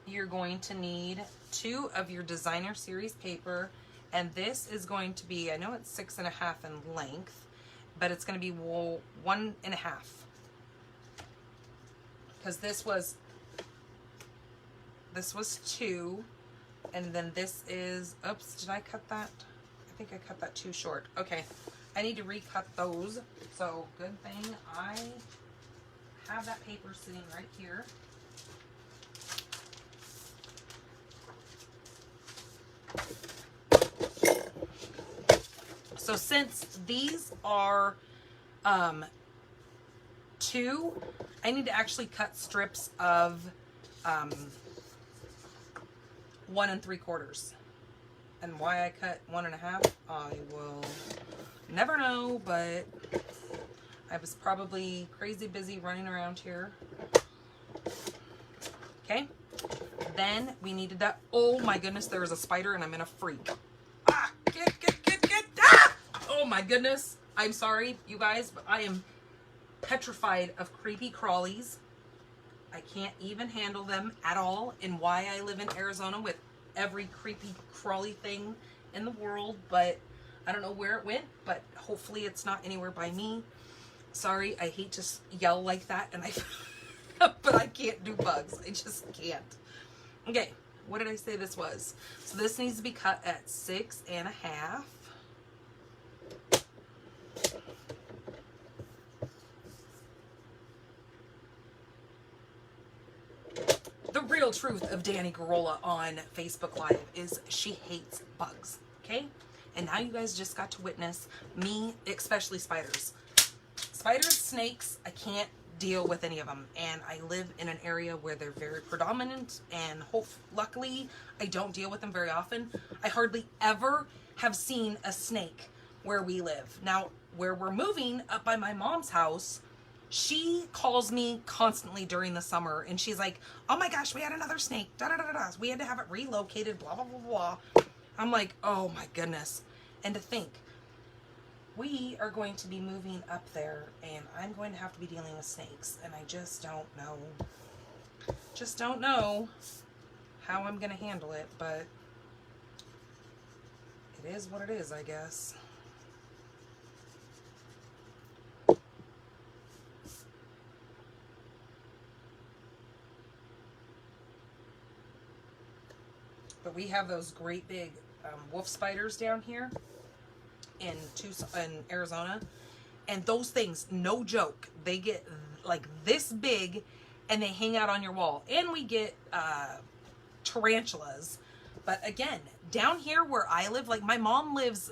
you're going to need 2 of your designer series paper. And this is going to be, I know it's 6.5 in length, but it's going to be 1.5. Because this was 2, and then this is, oops, did I cut that? I think I cut that too short. Okay, I need to recut those. So good thing I have that paper sitting right here. So since these are 2, I need to actually cut strips of 1 3/4. And why I cut 1.5, I will never know, but I was probably crazy busy running around here. Okay, then we needed that. Oh my goodness, there is a spider and I'm in a freak. Ah, get. Ah! Oh my goodness, I'm sorry, you guys, but I am petrified of creepy crawlies. I can't even handle them at all, and why I live in Arizona with every creepy crawly thing in the world, but I don't know where it went, but hopefully it's not anywhere by me. Sorry, I hate to yell like that, and but I can't do bugs. I just can't. Okay, what did I say this was? So this needs to be cut at 6.5. The real truth of Danny Garola on Facebook Live is she hates bugs, okay? And now you guys just got to witness me, especially spiders. Spiders, snakes, I can't deal with any of them. And I live in an area where they're very predominant, and luckily I don't deal with them very often. I hardly ever have seen a snake where we live. Now, where we're moving up by my mom's house, she calls me constantly during the summer, and she's like, oh my gosh, we had another snake, da-da-da-da-da. We had to have it relocated, blah, blah, blah, blah. I'm like, oh my goodness. And to think, we are going to be moving up there, and I'm going to have to be dealing with snakes, and I just don't know how I'm going to handle it, but it is what it is, I guess. But we have those great big wolf spiders down here in Arizona, and those things, no joke, they get like this big, and they hang out on your wall. And we get tarantulas. But again, down here where I live, like my mom lives,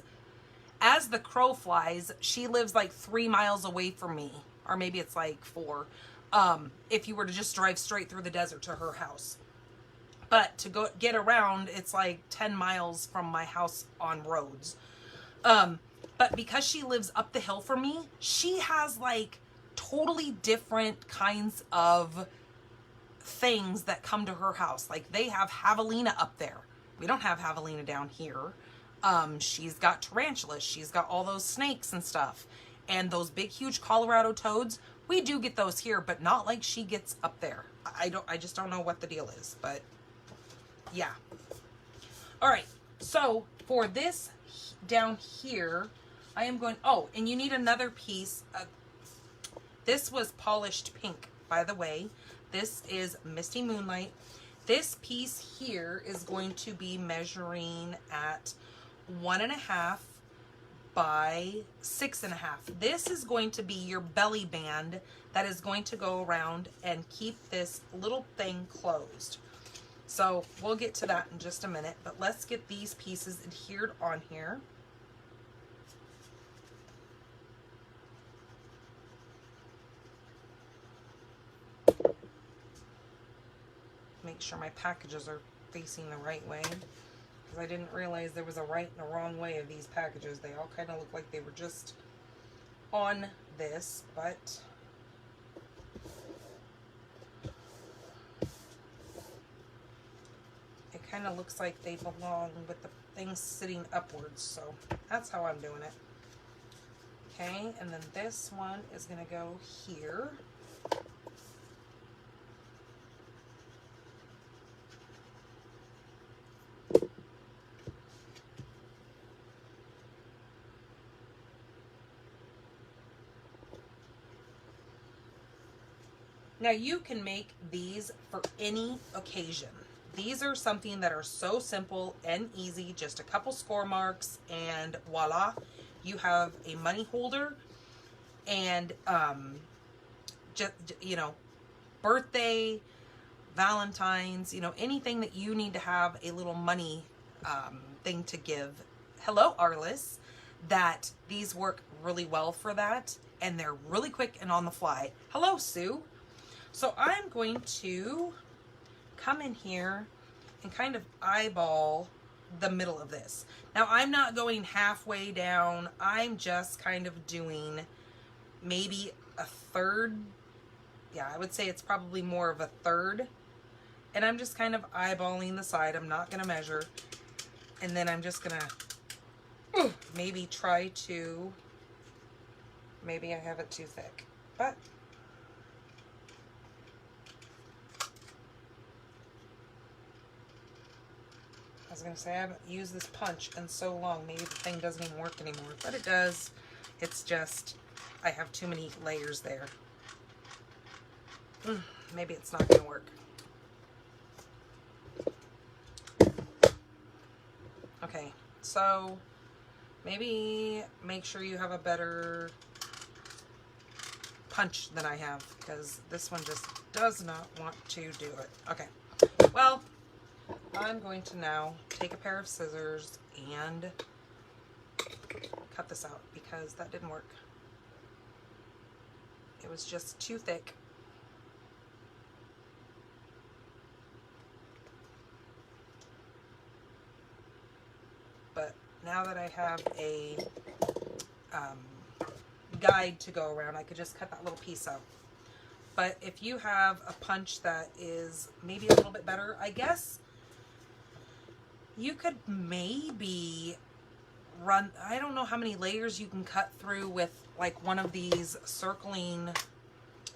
as the crow flies, she lives like 3 miles away from me, or maybe it's like 4, if you were to just drive straight through the desert to her house. But to go get around, it's like 10 miles from my house on roads. But because she lives up the hill from me, she has like totally different kinds of things that come to her house. Like they have javelina up there. We don't have javelina down here. She's got tarantulas. She's got all those snakes and stuff. And those big, huge Colorado toads, we do get those here, but not like she gets up there. I just don't know what the deal is, but yeah. All right. So for this down here, I am going, oh, and you need another piece. This was polished pink, by the way. This is Misty Moonlight. This piece here is going to be measuring at 1.5 by 6.5. This is going to be your belly band that is going to go around and keep this little thing closed. So we'll get to that in just a minute, but let's get these pieces adhered on here. Make sure my packages are facing the right way, because I didn't realize there was a right and a wrong way of these packages. They all kind of look like they were just on this, but it kind of looks like they belong with the things sitting upwards, so that's how I'm doing it. Okay, and then this one is going to go here. Now you can make these for any occasion. These are something that are so simple and easy, just a couple score marks, and voila, you have a money holder. And just, you know, birthday, Valentine's, you know, anything that you need to have a little money thing to give. Hello, Arliss. That these work really well for that, and they're really quick and on the fly. Hello, Sue. So I'm going to come in here and kind of eyeball the middle of this. Now I'm not going halfway down. I'm just kind of doing maybe a third. Yeah, I would say it's probably more of a third. And I'm just kind of eyeballing the side. I'm not going to measure. And then I'm just going to maybe try to, maybe I have it too thick, but I was going to say, I haven't used this punch in so long. Maybe the thing doesn't even work anymore, but it does. It's just, I have too many layers there. Maybe it's not going to work. Okay, so maybe make sure you have a better punch than I have, because this one just does not want to do it. Okay, well, I'm going to now take a pair of scissors and cut this out, because that didn't work. It was just too thick. But now that I have a guide to go around, I could just cut that little piece out. But if you have a punch that is maybe a little bit better, I guess you could maybe run, I don't know how many layers you can cut through with like one of these circling,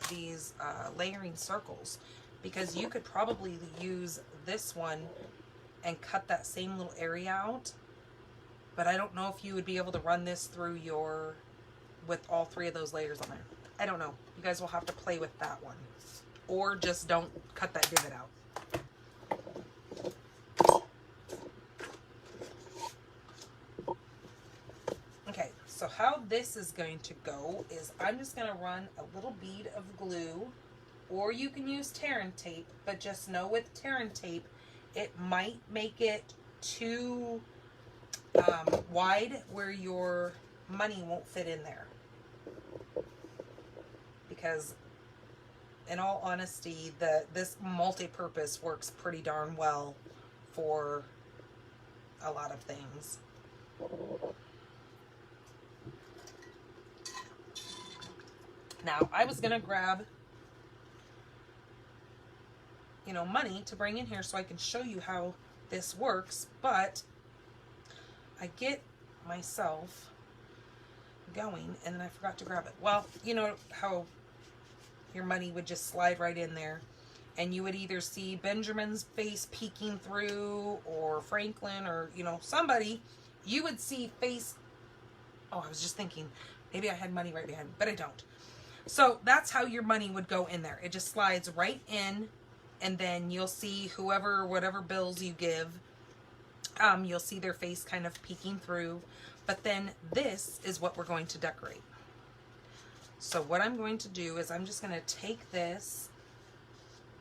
these layering circles, because you could probably use this one and cut that same little area out. But I don't know if you would be able to run this through your, with all 3 of those layers on there. I don't know. You guys will have to play with that one. Or just don't cut that divot out. Okay, so how this is going to go is I'm just going to run a little bead of glue, or you can use tear and tape, but just know with tear and tape, it might make it too wide where your money won't fit in there. Because in all honesty, this multi-purpose works pretty darn well for a lot of things. Now, I was gonna grab, you know, money to bring in here so I can show you how this works, but I get myself going and then I forgot to grab it. Well, you know how your money would just slide right in there, and you would either see Benjamin's face peeking through, or Franklin, or, you know, somebody. You would see face. Oh, I was just thinking maybe I had money right behind me, but I don't. So that's how your money would go in there. It just slides right in, and then you'll see whoever, whatever bills you give, you'll see their face kind of peeking through. But then this is what we're going to decorate. So what I'm going to do is I'm just going to take this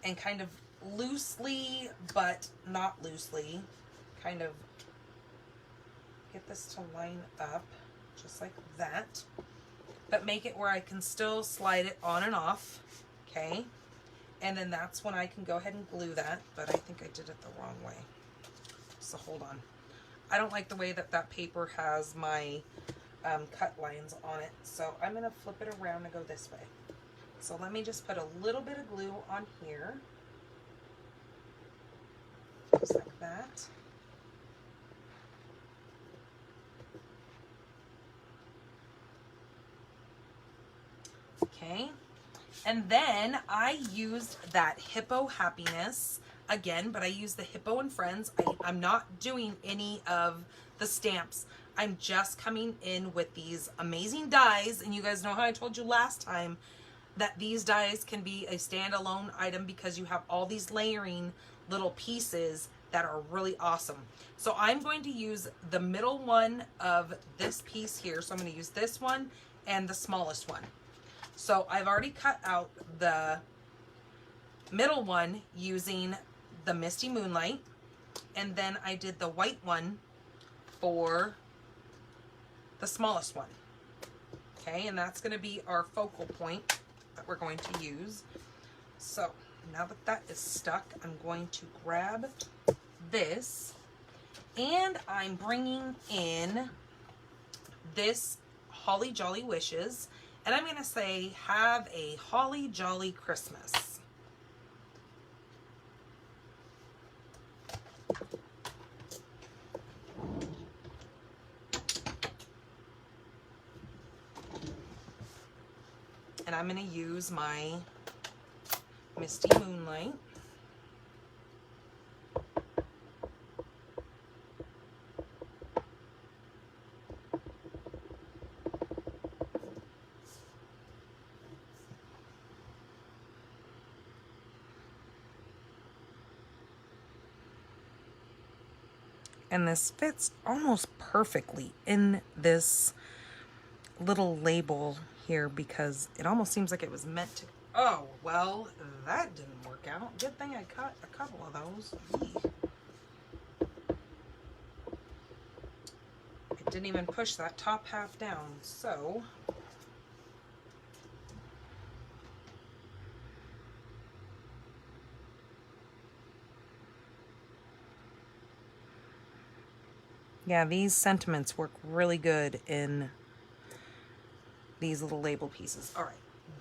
and kind of loosely, but not loosely, kind of get this to line up just like that, but make it where I can still slide it on and off, okay? And then that's when I can go ahead and glue that, but I think I did it the wrong way. So hold on. I don't like the way that that paper has my cut lines on it, so I'm going to flip it around and go this way. So let me just put a little bit of glue on here, just like that. Okay, and then I used that Hippo Happiness again, but I used the Hippo and Friends. I'm not doing any of the stamps. I'm just coming in with these amazing dies, and you guys know how I told you last time that these dies can be a standalone item because you have all these layering little pieces that are really awesome. So I'm going to use the middle one of this piece here. So I'm going to use this one and the smallest one. So I've already cut out the middle one using the Misty Moonlight, and then I did the white one for the smallest one. Okay, and that's going to be our focal point that we're going to use. So now that that is stuck, I'm going to grab this, and I'm bringing in this Holly Jolly Wishes, and I'm going to say, have a Holly Jolly Christmas. And I'm going to use my Misty Moonlight. And this fits almost perfectly in this little label here because it almost seems like it was meant to. Oh, well, that didn't work out. Good thing I cut a couple of those. Eee. It didn't even push that top half down, so yeah, these sentiments work really good in these little label pieces. All right,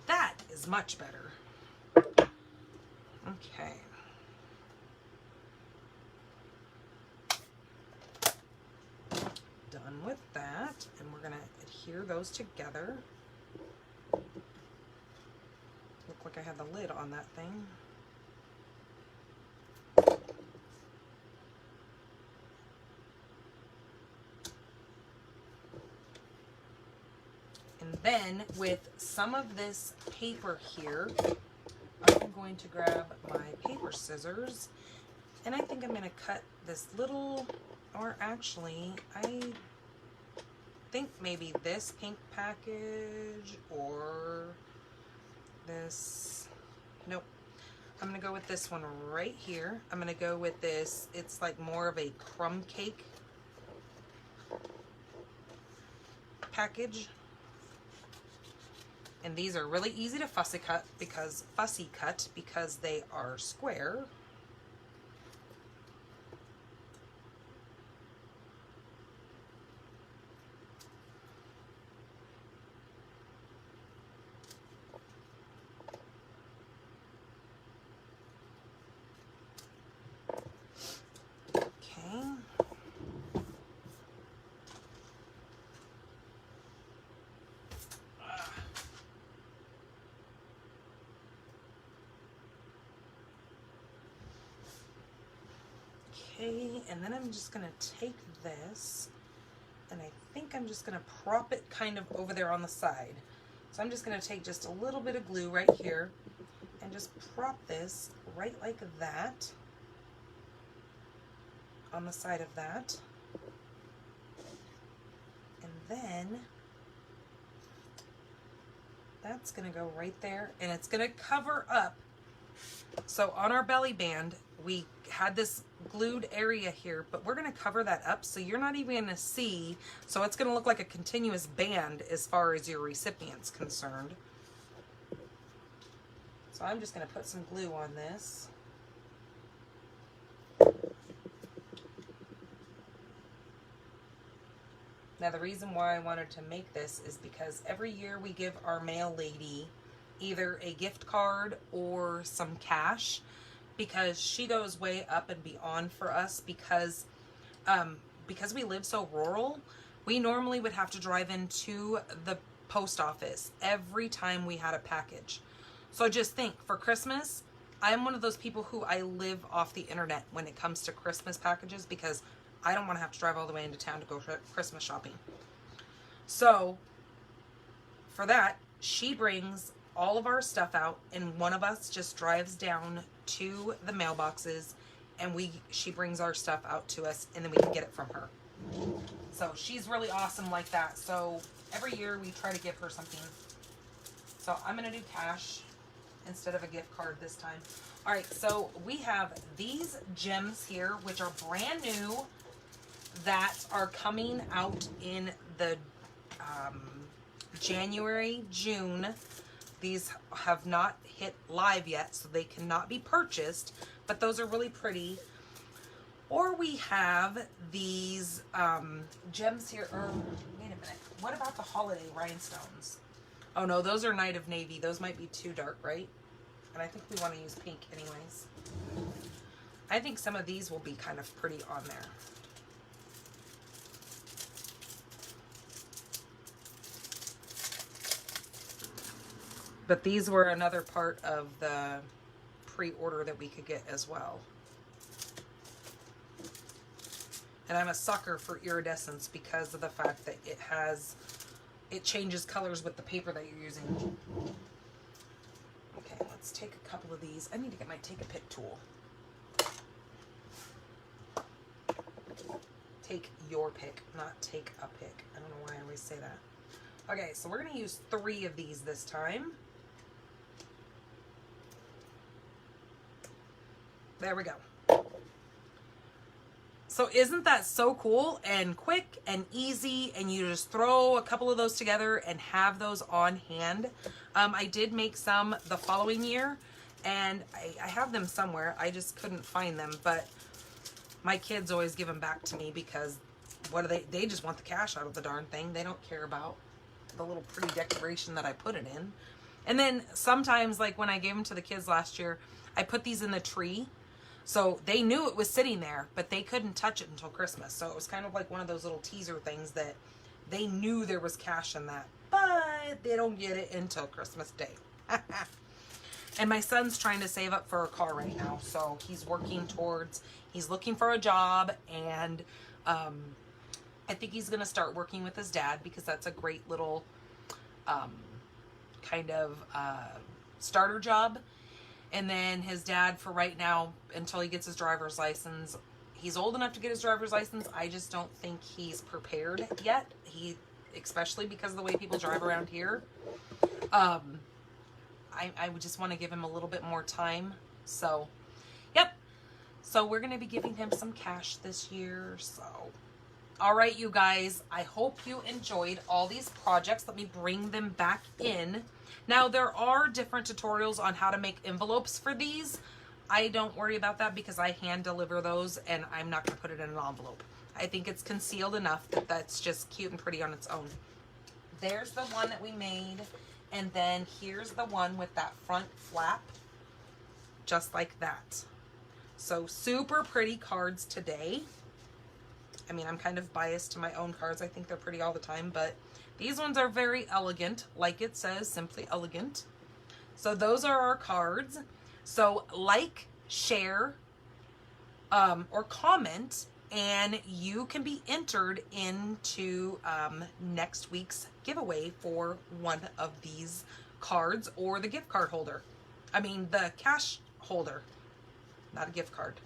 that is much better. Okay. Done with that, and we're gonna adhere those together. Look like I had the lid on that thing. And then with some of this paper here, I'm going to grab my paper scissors, and I think I'm going to cut this little, or actually I think maybe this pink package or this. Nope. I'm going to go with this one right here. I'm going to go with this. It's like more of a crumb cake package. And these are really easy to fussy cut because they are square. Okay, and then I'm just going to take this, and I think I'm just going to prop it kind of over there on the side. So I'm just going to take just a little bit of glue right here and just prop this right like that on the side of that. And then that's going to go right there, and it's going to cover up. So on our belly band, we had this glued area here, but we're going to cover that up so you're not even going to see. So it's going to look like a continuous band as far as your recipient's concerned. So I'm just going to put some glue on this. Now the reason why I wanted to make this is because every year we give our mail lady either a gift card or some cash, because she goes way up and beyond for us, because we live so rural. We normally would have to drive into the post office every time we had a package. So just think, for Christmas, I'm one of those people who I live off the internet when it comes to Christmas packages, because I don't want to have to drive all the way into town to go Christmas shopping. So for that, she brings all of our stuff out, and one of us just drives down to the mailboxes, and she brings our stuff out to us, and then we can get it from her. So she's really awesome like that. So every year we try to give her something. So I'm going to do cash instead of a gift card this time. All right, so we have these gems here, which are brand new, that are coming out in the January, June. These have not hit live yet, so they cannot be purchased, but those are really pretty. Or we have these gems here. Wait a minute. What about the holiday rhinestones? Oh no, those are Night of Navy. Those might be too dark, right? And I think we want to use pink anyways. I think some of these will be kind of pretty on there. But these were another part of the pre-order that we could get as well. And I'm a sucker for iridescence because of the fact that it changes colors with the paper that you're using. Okay, let's take a couple of these. I need to get my take a pick tool. Take your pick, not take a pick. I don't know why I always say that. Okay, so we're going to use 3 of these this time. There we go. So isn't that so cool and quick and easy, and you just throw a couple of those together and have those on hand. I did make some the following year, and I have them somewhere. I just couldn't find them, but my kids always give them back to me because what do they just want the cash out of the darn thing. They don't care about the little pretty decoration that I put it in. And then sometimes, like when I gave them to the kids last year, I put these in the tree. So they knew it was sitting there, but they couldn't touch it until Christmas. So it was kind of like one of those little teaser things that they knew there was cash in that, but they don't get it until Christmas Day. And my son's trying to save up for a car right now. So he's he's looking for a job, and I think he's going to start working with his dad, because that's a great little kind of starter job. And then his dad, for right now, until he gets his driver's license, he's old enough to get his driver's license. I just don't think he's prepared yet. He especially because of the way people drive around here. I would just want to give him a little bit more time. So, yep. So we're going to be giving him some cash this year. So, all right, you guys. I hope you enjoyed all these projects. Let me bring them back in. Now, there are different tutorials on how to make envelopes for these. I don't worry about that because I hand deliver those and I'm not going to put it in an envelope. I think it's concealed enough that that's just cute and pretty on its own. There's the one that we made. And then here's the one with that front flap. Just like that. So super pretty cards today. I mean, I'm kind of biased to my own cards. I think they're pretty all the time. But these ones are very elegant. Like it says, simply elegant. So those are our cards. So like, share, or comment, and you can be entered into next week's giveaway for one of these cards or the gift card holder. I mean, the cash holder, not a gift card.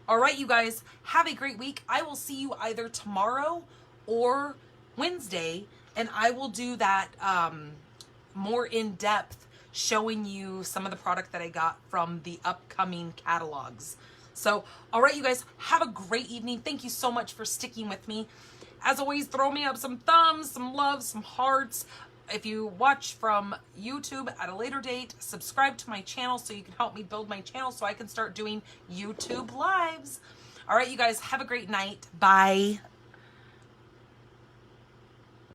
All right, you guys, have a great week. I will see you either tomorrow or Wednesday, and I will do that more in depth, showing you some of the product that I got from the upcoming catalogs. So, all right, you guys, have a great evening. Thank you so much for sticking with me. As always, throw me up some thumbs, some loves, some hearts. If you watch from YouTube at a later date, subscribe to my channel so you can help me build my channel so I can start doing YouTube lives. All right, you guys, have a great night. Bye.